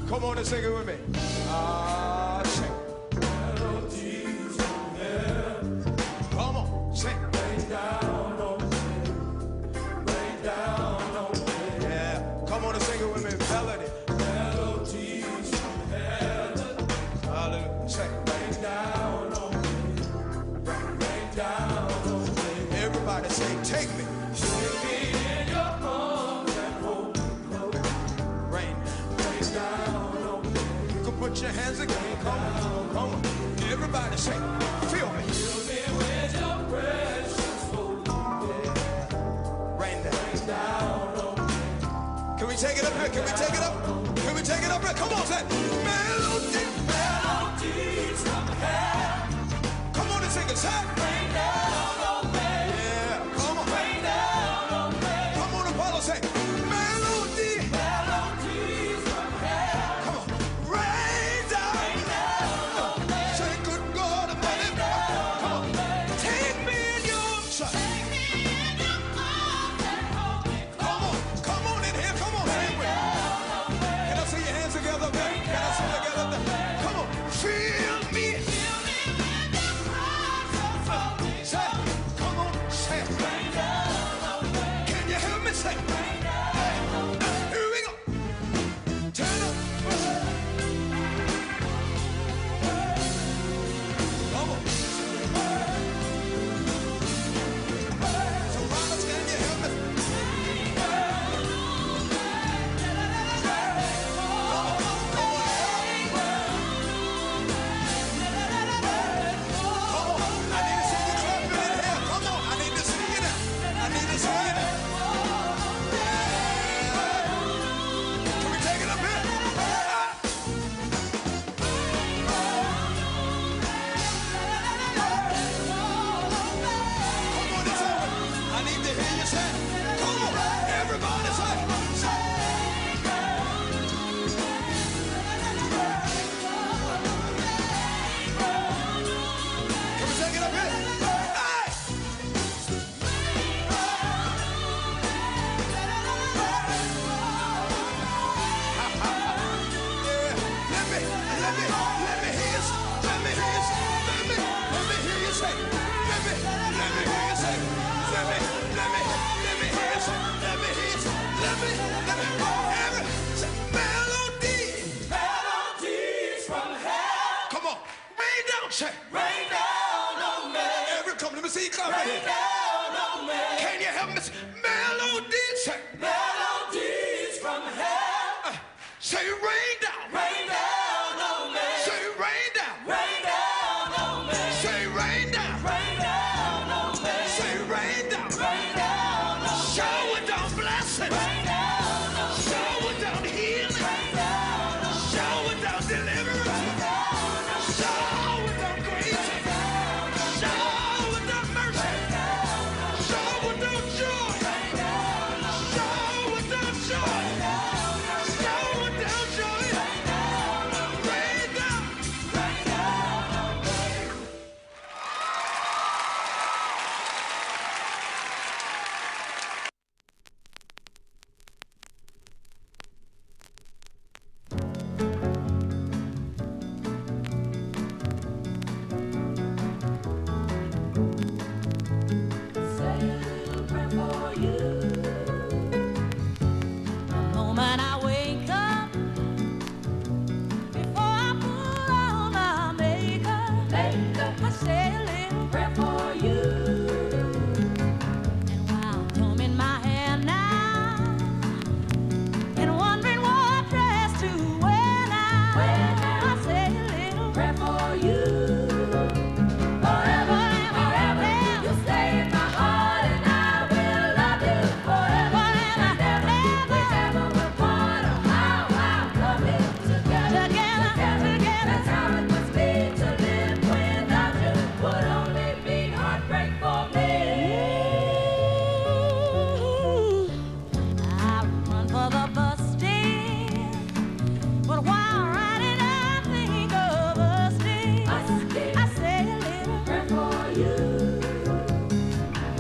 Come on and sing it with me. Sing. Melodies from heaven. Come on, sing. Rain down on me. Rain down on me. Yeah, come on and sing it with me. Melody. Melodies from heaven. Hallelujah. Sing. Rain down on me. Rain down on me. Everybody say, take me. Take me in your arms and hold me close. Rain down. Put your hands together, come on, come on. Everybody say, feel me. Feel me with your precious holy. Rain down on me. Can we take it up here? Can we take it up? Can we take it up here? Come on, say, melodies from heaven. Come on and sing it, say, rain down on me. Yeah, come on. Rain down on me. Come on, Apollo, say, melodies from heaven. Come on. Shower down deliverance. Shower down grace.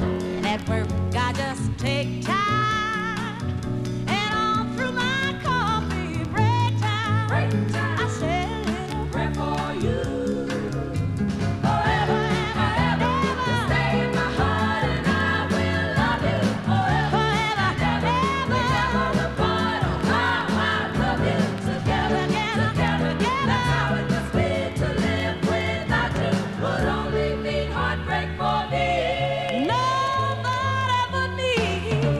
And at work, I just take time. And all through my coffee break time, I say a little prayer for you. Forever and ever, you stay in my heart, and I will love you forever and ever. We never will part. Oh, how I love you together, together. That's how it must be to live without you. Would only mean heartbreak for me. Nobody but me.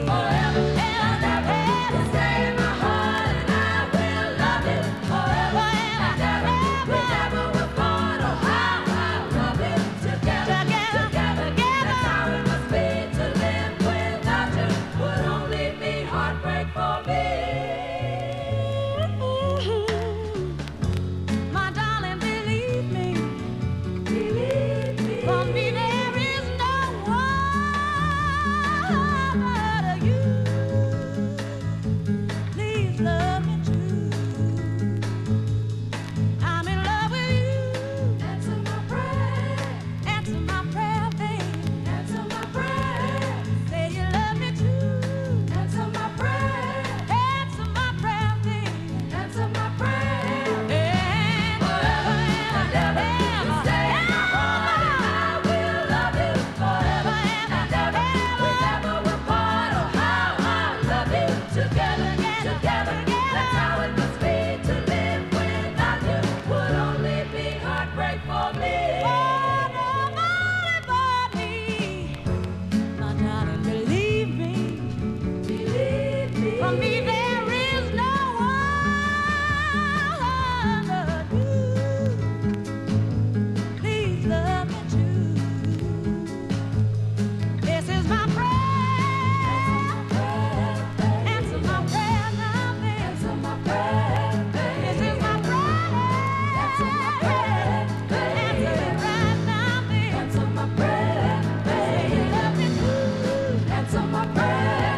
Forever and ever, you stay in my heart, and I will love you forever and ever. We never will part. Oh, how I love you together, together. That's how it must be to live without you. Would only mean heartbreak for me. My darling, believe me. For me there is no one but you. Please love me too. I'm in love with you. Answer my prayer. Answer my prayer, babe. Answer my prayer. Say you love me too. Answer my prayer. Answer my prayer, babe. Answer my prayer. And forever and ever, you stay in my heart, and I will love you forever and ever. We never will part. Oh, how I love you together, together. That's how it must be to live without you. Would only be heartbreak for me. Nobody but me. My darling, believe me. For me there is no one but you. Please love me too. This is my prayer. Answer my prayer now, babe. Answer my prayer. This is my prayer. Answer my prayer. Answer it right now, babe. Answer my prayer. Say you love me too. Answer my prayer.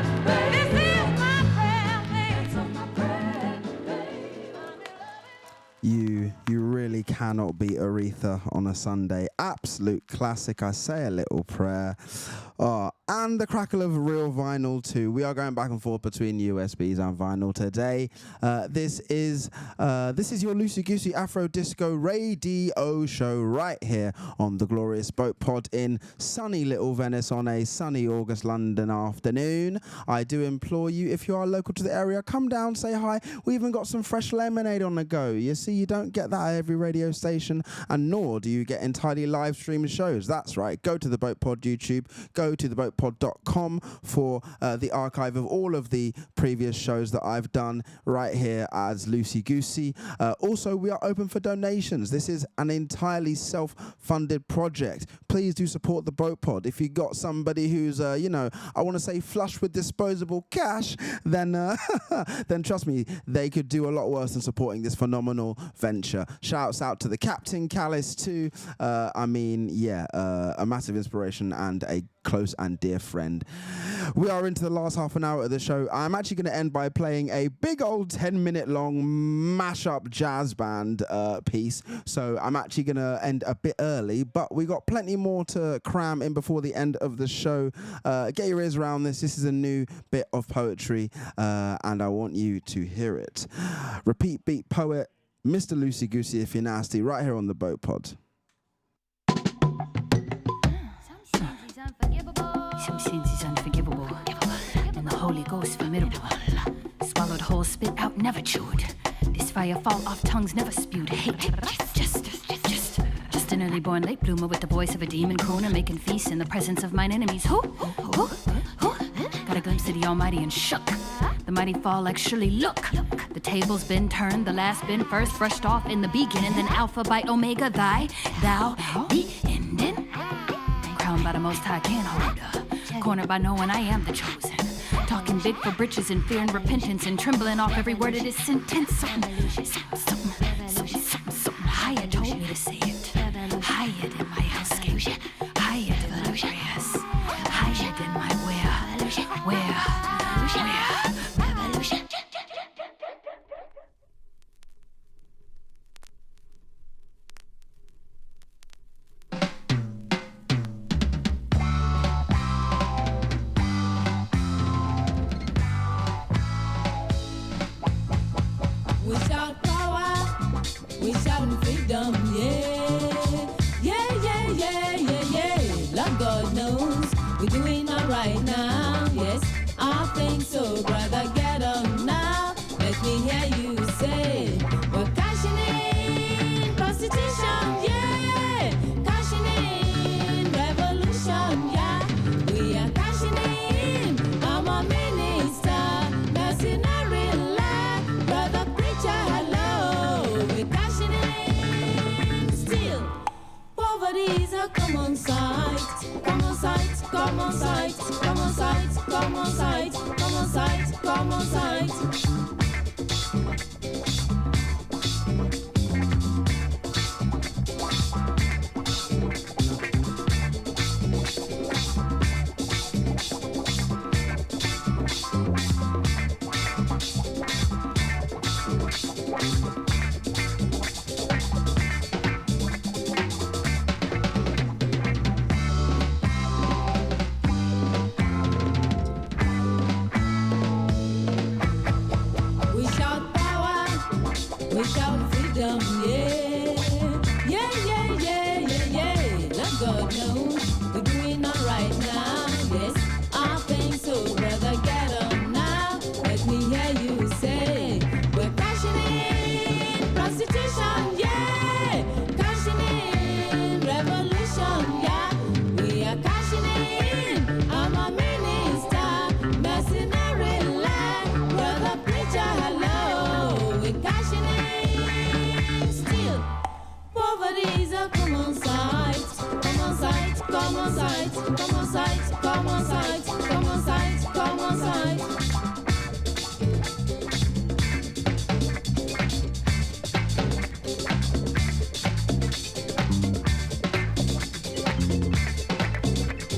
This is my prayer, babe. Answer my prayer, You really cannot beat Aretha on a Sunday. Absolute classic. I say a little prayer. And the crackle of real vinyl too. We are going back and forth between USBs and vinyl today. This is your Loose Egusi Afro Disco Radio show right here on the glorious Boat Pod in sunny Little Venice on a sunny August London afternoon. I do implore you, if you are local to the area, come down, say hi. We even got some fresh lemonade on the go. You see, you don't get that at every radio station, and nor do you get entirely live streamed shows. That's right. Go to the Boat Pod YouTube. Go to theboatpod.com for the archive of all of the previous shows that I've done right here as Loose Egusi. Also, we are open for donations. This is an entirely self-funded project. Please do support the Boat Pod. If you got somebody who's, I want to say flush with disposable cash, then then trust me, they could do a lot worse than supporting this phenomenal venture. Shouts out to the Captain Callis too. A massive inspiration and a close and dear friend. We are into the last half an hour of the show. I'm actually going to end by playing a big old 10-minute long mashup jazz band piece. So I'm actually going to end a bit early, but we got plenty more to cram in before the end of the show. Get your ears around this. This is a new bit of poetry, and I want you to hear it. Repeat beat poet, Mr. Loose Egusi, if you're nasty, right here on the Boat Pod. Some sins is unforgivable, and the Holy Ghost formidable. Swallowed whole, spit out, never chewed. This fire fall off tongues never spewed. Hate, just an early born late bloomer with the voice of a demon crooner, making feasts in the presence of mine enemies. Who? Got a glimpse of the Almighty and shook. The mighty fall like surely look. The table's been turned, the last been first, brushed off in the beginning, then Alpha by Omega, thou, the ending. Crowned by the Most High can't hold her. Cornered by no one, I am the chosen. Talking big for britches and fear and repentance, and trembling off every word of this sentence. Something higher told me to say it. Higher than my hellscape. Higher than my prayers. Higher than my where. shouting freedom, yeah. Yeah, yeah, yeah, yeah, yeah. Lord God knows we're doing alright now, yes. I think so, brother, get on now. Let me hear you say, we're cashing in prostitution, yeah. Cashing in revolution, yeah. We are cashing in. I'm a minister, mercenary life. Brother preacher, hello. We're cashing in still. Poverty is a common sight. Common sight, common sight, common sight, common sight, common sight, common sight. We shout power, we shout freedom, yeah. Yeah, yeah, yeah, yeah, yeah. Let God know we're doing alright now, yes. I think so, brother, get on now. Let me hear you say, we're cashing in prostitution, yeah. Cashing in revolution, yeah. We are cashing in. I'm a minister, mercenary land, brother preacher, hello. We're cashing in still. Poverty is a common sight, common sight, common sight, common sight, common sight, common sight, common sight.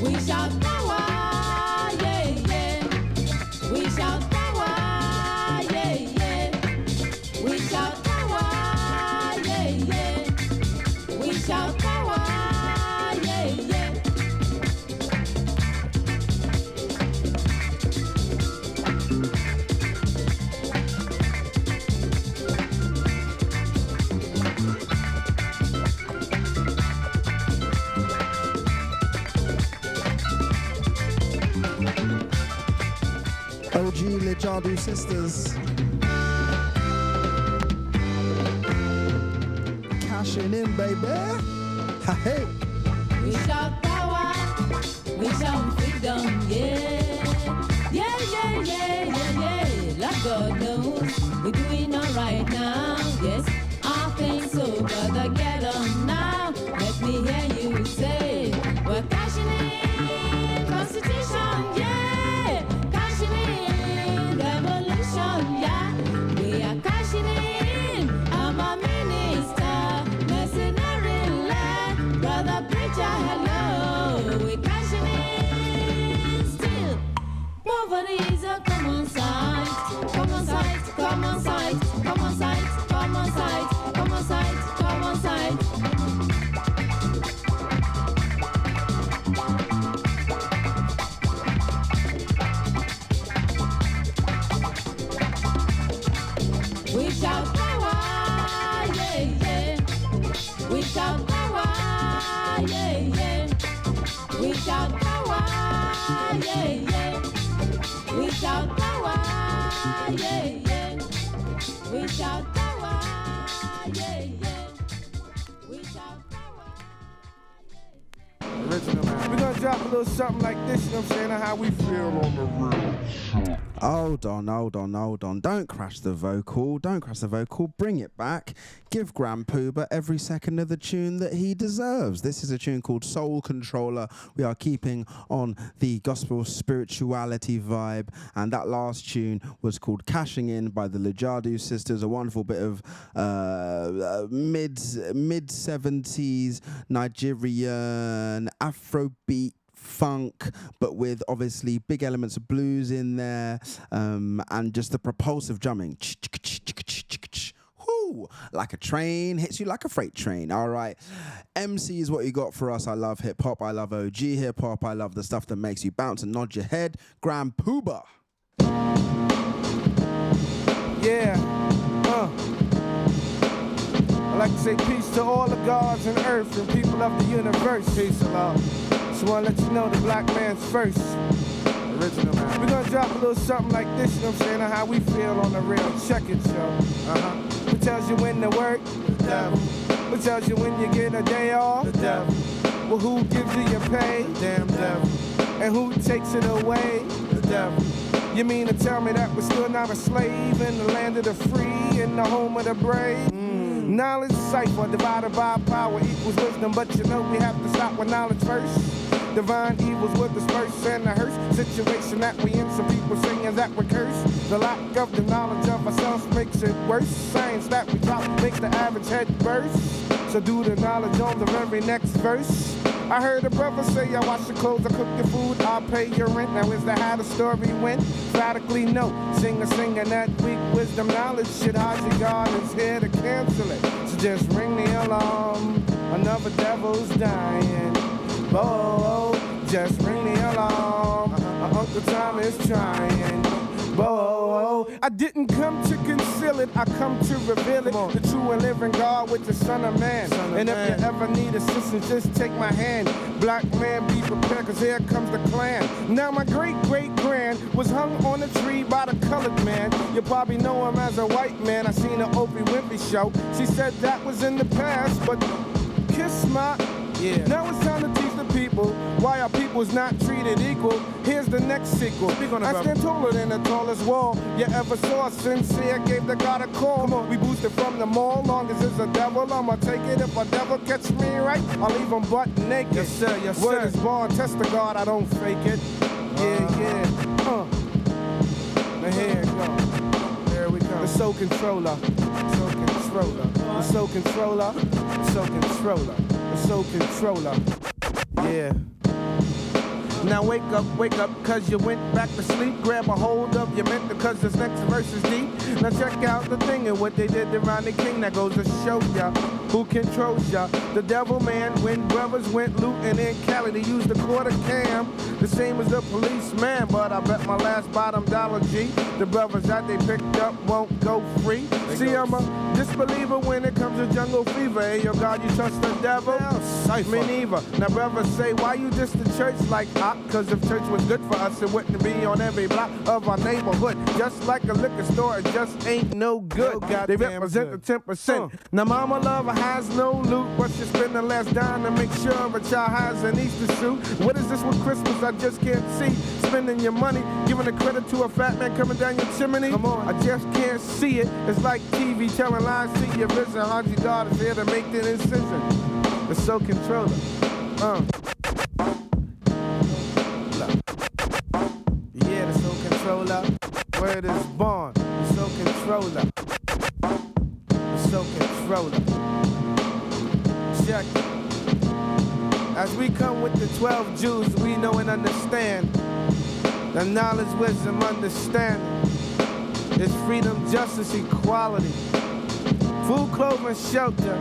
We shout power, yeah, yeah. We shout power, yeah, yeah. We shout power, yeah, yeah. We shout power, yeah, yeah. OG Lijadu Sisters. Cashing in, baby. Ha hey. We shout power, we shout freedom, yeah. Yeah, yeah, yeah, yeah, yeah. Let God knows we're doing alright now, yes. I think so, brother, get on now. Let me hear you say, we're cashing in prostitution, yeah. Cashing in revolution, yeah. We are cashing in. I'm a minister, mercenary land, brother preacher, hello. We're cashing in still. Poverty is a common sight, common sight, common sight, common sight, common sight, common sight, common sight. We shout power, yeah, yeah. We shout power, yeah, yeah. We shout power, yeah, yeah. We shout power, yeah, yeah. We shout power, yeah, yeah. We shout power. Original, man. We're gonna drop a little something like this, you know what I'm saying? How we feel on the real. Hold on, hold on, hold on. Don't crash the vocal. Don't crash the vocal. Bring it back. Give Grand Pooba every second of the tune that he deserves. This is a tune called Soul Controller. We are keeping on the gospel spirituality vibe. And that last tune was called Cashing In by the Lijadu Sisters, a wonderful bit of mid-70s Nigerian Afrobeat funk, but with obviously big elements of blues in there, and just the propulsive drumming. Whoo, like a train, hits you like a freight train. All right. MC is what you got for us. I love hip hop. I love OG hip hop. I love the stuff that makes you bounce and nod your head. Grand Pooba. Yeah. A like to say peace to all the gods on earth and people of the universe. Peace, Allah. Just wanna let you know the black man's first. Original man. We're gonna drop a little something like this, you know what I'm saying, on how we feel on the real. Check it, yo. Who tells you when to work? The devil. Who tells you when you get a day off? The devil. Well, who gives you your pay? The damn devil. And who takes it away? The devil. You mean to tell me that we're still not a slave in the land of the free, in the home of the brave? Knowledge cipher divided by power equals wisdom, but you know we have to stop with knowledge first. Divine evils will disperse and the hearse situation that we in. Some people saying that we're cursed. The lack of the knowledge of ourselves makes it worse. Science that we drop makes the average head burst. So do the knowledge on the very next verse. I heard a brother say, I wash your clothes, I cook your food, I'll pay your rent. Now is that how the story went? Emphatically no. Singer singing that weak wisdom knowledge shit. Haji God is here to cancel it. So just ring the alarm. Another devil's dying. Whoa, just ring the alarm. Uncle Tom is trying. Whoa, I didn't come to conceal it, I come to reveal it. The true and living God with the Son of Man. And if you ever need assistance, just take my hand. Black man, be prepared, cause here comes the clan. Now my great-great-grand was hung on a tree by the colored man. You probably know him as a white man. I seen an Oprah Winfrey show. She said that was in the past, but kiss my... Yeah. Now it's time to teach the people why our people's not treated equal. Here's the next sequel. I stand taller than the tallest wall you ever saw. Sincere gave the God a call. We boosted from the mall. Long as it's a devil, I'ma take it. If a devil catch me right, I'll leave him butt naked. Yes, sir. Yes, sir. Word is born. Test the God, I don't fake it. Yeah. Now here it go. There we go. The soul controller. Soul controller. The soul controller. Soul controller. Soul controller, yeah. Now wake up, cause you went back to sleep. Grab a hold of your mental, cause this next verse is deep. Now check out the thing and what they did to Ronnie King. That goes to show ya who controls ya. The devil man, when brothers went looting in Cali, they used the quarter cam, the same as the policeman. But I bet my last bottom dollar G, the brothers that they picked up won't go free. See, I'm a disbeliever when it comes to jungle fever. Hey, yo, God, you trust the devil? Me neither. Now, brothers say, why you diss the church like I? Cause if church was good for us, it wouldn't be on every block of our neighborhood. Just like a liquor store, it just ain't no good. They represent the 10%. Now, mama lover has no loot, but she spend the last dime to make sure a child has an Easter suit. What is this with Christmas? I just can't see. Spending your money, giving the credit to a fat man coming down your chimney. Come on, I just can't see it. It's like TV telling lies to your vision. Haji God is here to make the incision. The soul controller. Yeah, the soul controller. Word is born. The soul controller. The soul controller. Check it. As we come with the 12 Jews, we know and understand the knowledge, wisdom, understanding. It's freedom, justice, equality, food, clothing, shelter,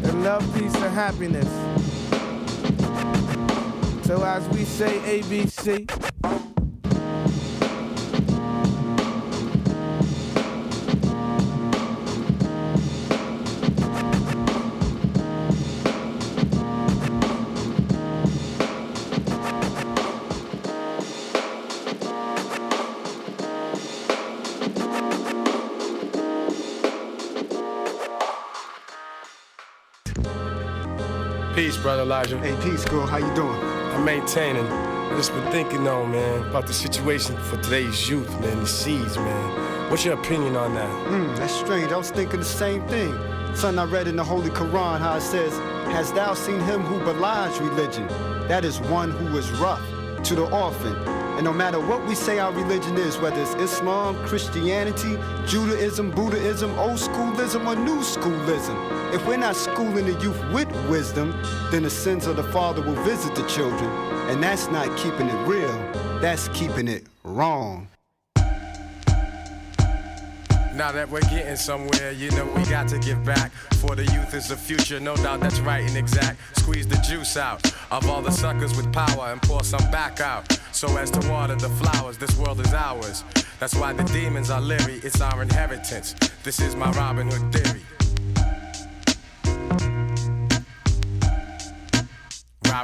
and love, peace, and happiness. So as we say ABC, Peace, brother Elijah. Hey, peace, girl. How you doing? I'm maintaining. I just been thinking, though, man, about the situation for today's youth, man, the seeds, man. What's your opinion on that? That's strange. I was thinking the same thing. Son, I read in the Holy Quran how it says, "Hast thou seen him who belies religion? That is one who is rough to the orphan." And no matter what we say our religion is, whether it's Islam, Christianity, Judaism, Buddhism, old schoolism, or new schoolism, if we're not schooling the youth with wisdom, then the sins of the father will visit the children. And that's not keeping it real, that's keeping it wrong. Now that we're getting somewhere, you know we got to give back. For the youth is the future, no doubt that's right and exact. Squeeze the juice out of all the suckers with power and pour some back out, so as to water the flowers. This world is ours. That's why the demons are leery. It's our inheritance. This is my Robin Hood theory.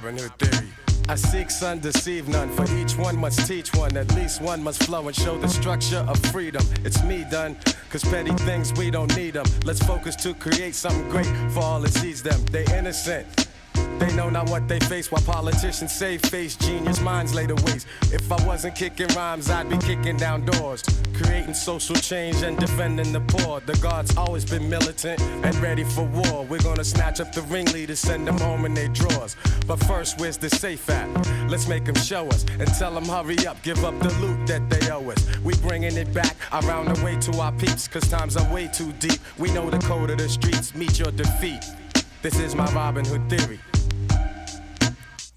Robin Hood theory. I seek son, deceive none, for each one must teach one. At least one must flow and show the structure of freedom. It's me done, cause petty things, we don't need them. Let's focus to create something great for all that sees them. They innocent. They know not what they face, while politicians say face genius minds lay to waste. If I wasn't kicking rhymes, I'd be kicking down doors, creating social change and defending the poor. The Guard's always been militant and ready for war. We're gonna snatch up the ringleaders, send them home in their drawers. But first, where's the safe at? Let's make them show us and tell them hurry up, give up the loot that they owe us. We bringing it back around the way to our peeps, cause times are way too deep. We know the code of the streets, meet your defeat. This is my Robin Hood theory.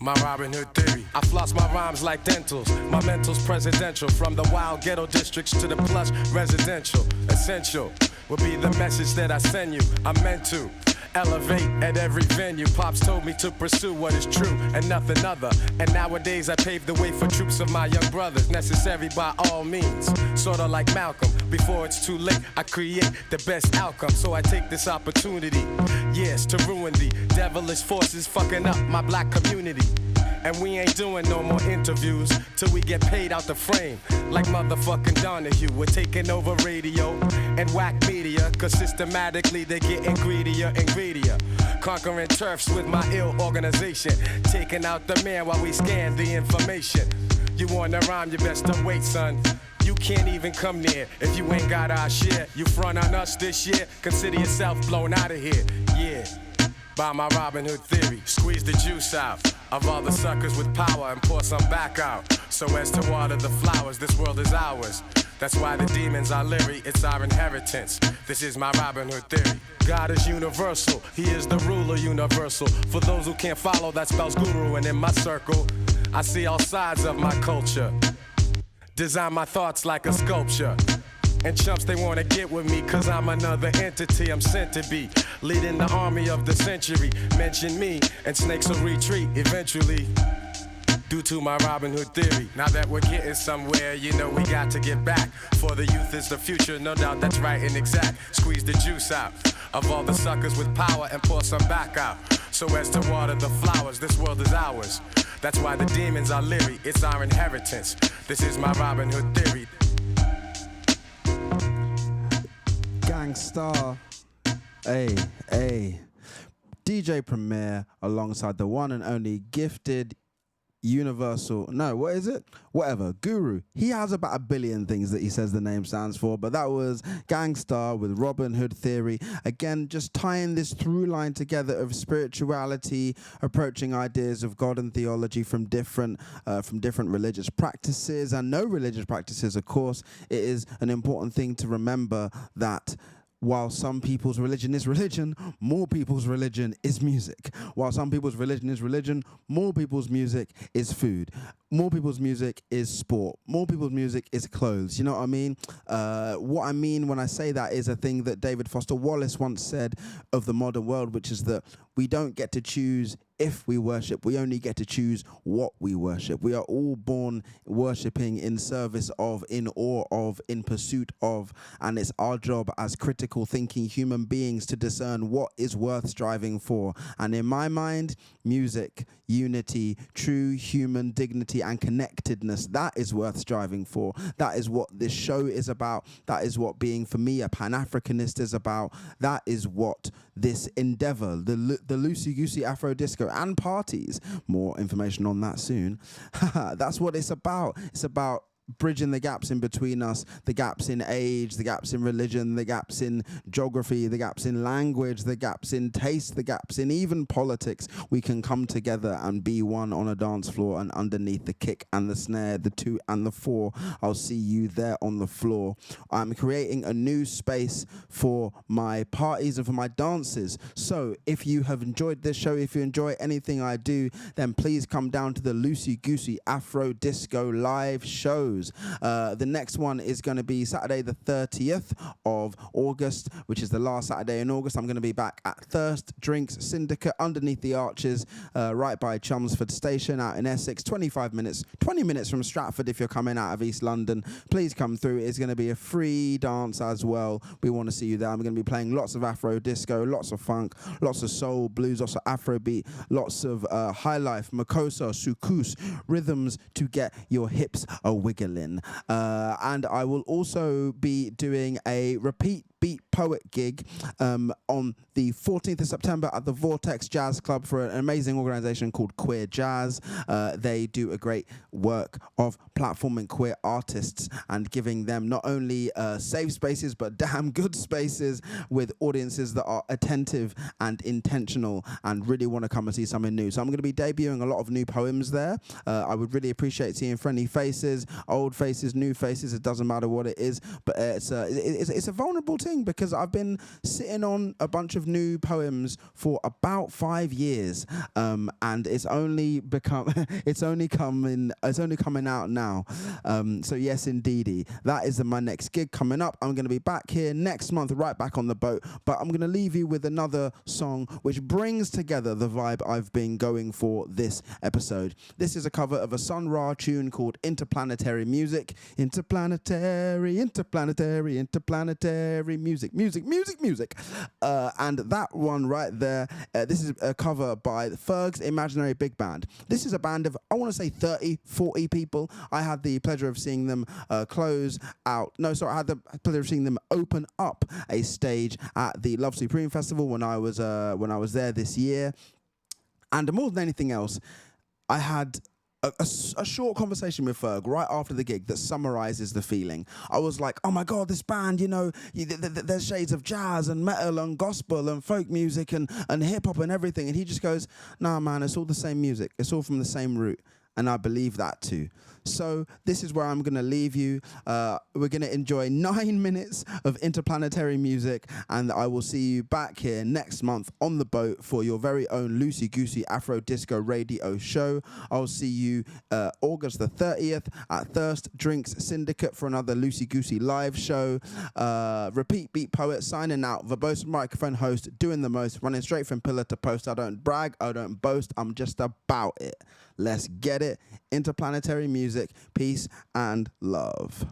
My Robin Hood theory. I floss my rhymes like dentals. My mental's presidential. From the wild ghetto districts to the plush residential. Essential will be the message that I send you. I'm meant to elevate at every venue. Pops told me to pursue what is true and nothing other. And nowadays I pave the way for troops of my young brothers. Necessary by all means. Sorta like Malcolm. Before it's too late, I create the best outcome. So I take this opportunity, yes, to ruin the devilish forces fucking up my black community. And we ain't doing no more interviews till we get paid out the frame. Like motherfucking Donahue, we're taking over radio and whack media, cause systematically they're getting greedier and greedier. Conquering turfs with my ill organization, taking out the man while we scan the information. You wanna rhyme, you best to wait, son. You can't even come near if you ain't got our share. You front on us this year, consider yourself blown out of here. Yeah, by my Robin Hood theory. Squeeze the juice out of all the suckers with power and pour some back out, so as to water the flowers. This world is ours. That's why the demons are leery, it's our inheritance. This is my Robin Hood theory. God is universal, he is the ruler universal. For those who can't follow, that spells guru, and in my circle I see all sides of my culture. Design my thoughts like a sculpture. And chumps, they wanna get with me, cause I'm another entity, I'm sent to be leading the army of the century. Mention me, and snakes will retreat eventually, due to my Robin Hood theory. Now that we're getting somewhere, you know we got to get back. For the youth is the future, no doubt that's right and exact. Squeeze the juice out of all the suckers with power and pour some back out, so as to water the flowers. This world is ours. That's why the demons are leery, it's our inheritance. This is my Robin Hood theory. Gangstar, DJ Premier alongside the one and only gifted Guru. He has about 1 billion things that he says the name stands for, but that was Gangstar with Robin Hood theory. Again, just tying this through line together of spirituality, approaching ideas of God and theology from different religious practices and no religious practices, of course. It is an important thing to remember that while some people's religion is religion, more people's religion is music. While some people's religion is religion, more people's music is food. More people's music is sport. More people's music is clothes. You know what I mean? What I mean when I say that is a thing that David Foster Wallace once said of the modern world, which is that we don't get to choose if we worship. We only get to choose what we worship. We are all born worshipping in service of, in awe of, in pursuit of, and it's our job as critical thinking human beings to discern what is worth striving for. And in my mind, music, unity, true human dignity and connectedness, that is worth striving for. That is what this show is about. That is what being, for me, a Pan-Africanist is about. That is what this endeavor, the Loose Egusi Afro Disco and parties, more information on that soon, that's what it's about. It's about bridging the gaps in between us, the gaps in age, the gaps in religion, the gaps in geography, the gaps in language, the gaps in taste, the gaps in even politics. We can come together and be one on a dance floor, and underneath the kick and the snare, the 2 and the 4, I'll see you there on the floor. I'm creating a new space for my parties and for my dances. So if you have enjoyed this show, if you enjoy anything I do, then please come down to the Loose Egusi Afro Disco live shows. shows. The next one is going to be Saturday the 30th of August, which is the last Saturday in August. I'm going to be back at Thirst Drinks Syndicate underneath the arches, right by Chelmsford Station out in Essex. 20 minutes from Stratford if you're coming out of East London. Please come through. It's going to be a free dance as well. We want to see you there. I'm going to be playing lots of Afro disco, lots of funk, lots of soul, blues, lots of Afrobeat, lots of high life, makossa, soukous, rhythms to get your hips a-wiggling. And I will also be doing a repeat Beat Poet gig on the 14th of September at the Vortex Jazz Club for an amazing organisation called Queer Jazz. They do a great work of platforming queer artists and giving them not only safe spaces but damn good spaces with audiences that are attentive and intentional and really want to come and see something new. So I'm going to be debuting a lot of new poems there. I would really appreciate seeing friendly faces, old faces, new faces. It doesn't matter what it is, but it's a vulnerable thing because I've been sitting on a bunch of new poems for about 5 years, and it's only coming out now. So yes, indeedy, that is my next gig coming up. I'm going to be back here next month, right back on the boat. But I'm going to leave you with another song which brings together the vibe I've been going for this episode. This is a cover of a Sun Ra tune called Interplanetary Music. Interplanetary music. And that one right there, this is a cover by Ferg's Imaginary Big Band. This is a band of, I want to say 30, 40 people. I had the pleasure of seeing them I had the pleasure of seeing them open up a stage at the Love Supreme Festival when I was there this year. And more than anything else, I had a short conversation with Ferg right after the gig that summarizes the feeling. I was like, oh my God, this band, there's shades of jazz and metal and gospel and folk music and hip hop and everything. And he just goes, nah, man, it's all the same music. It's all from the same root. And I believe that too. So this is where I'm going to leave you. We're going to enjoy 9 minutes of interplanetary music, and I will see you back here next month on the boat for your very own Loose Egusi Afro Disco Radio show. I'll see you August the 30th at Thirst Drinks Syndicate for another Loose Egusi live show. Repeat Beat Poet signing out. Verbose microphone host doing the most, running straight from pillar to post. I don't brag, I don't boast, I'm just about it. Let's get it. Interplanetary music, peace and love.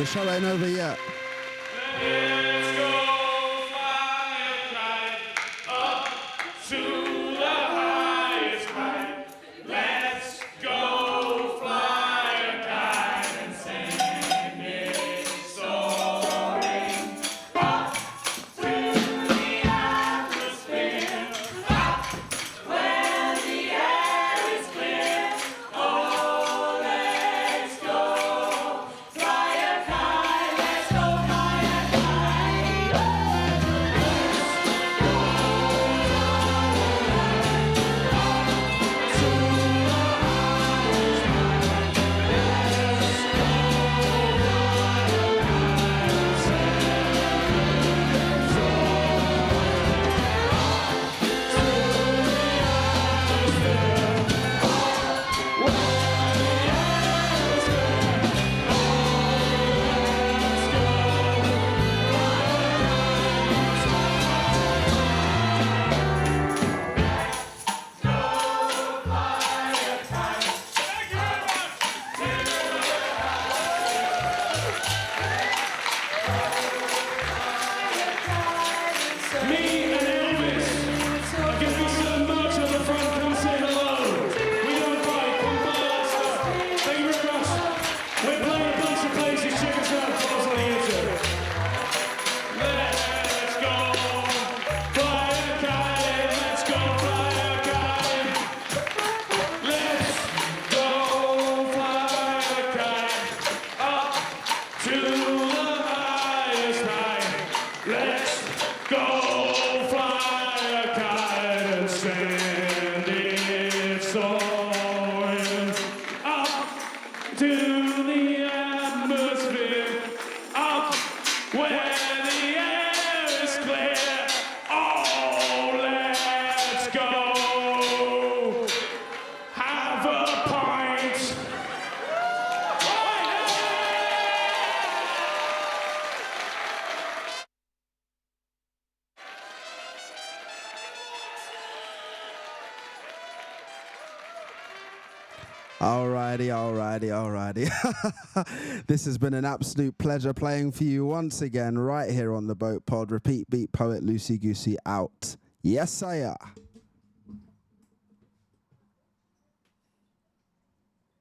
show ain't over yet. Let's go fly a kite up to the highest height. Let's go fly a kite and send it soaring up to the atmosphere, up where the air is clear. Oh, let's go fly a kite. Let's go fly a kite. Me and Elvis are giving you some merch on the front. Come say hello. We don't buy, come buy our stuff. Thank you very much. We're playing a bunch of places. Check us out. Follow us on YouTube. Let's go fly a kite. Let's go fly a kite. Let's go fly a kite up to the highest height. Let's go fly a kite and send it soaring up to the atmosphere, up where the air is clear. Oh, let's go have a pint. Alrighty. This has been an absolute pleasure playing for you once again right here on the Boat Pod. Repeat beat poet Loose Egusi out. Yes, sire.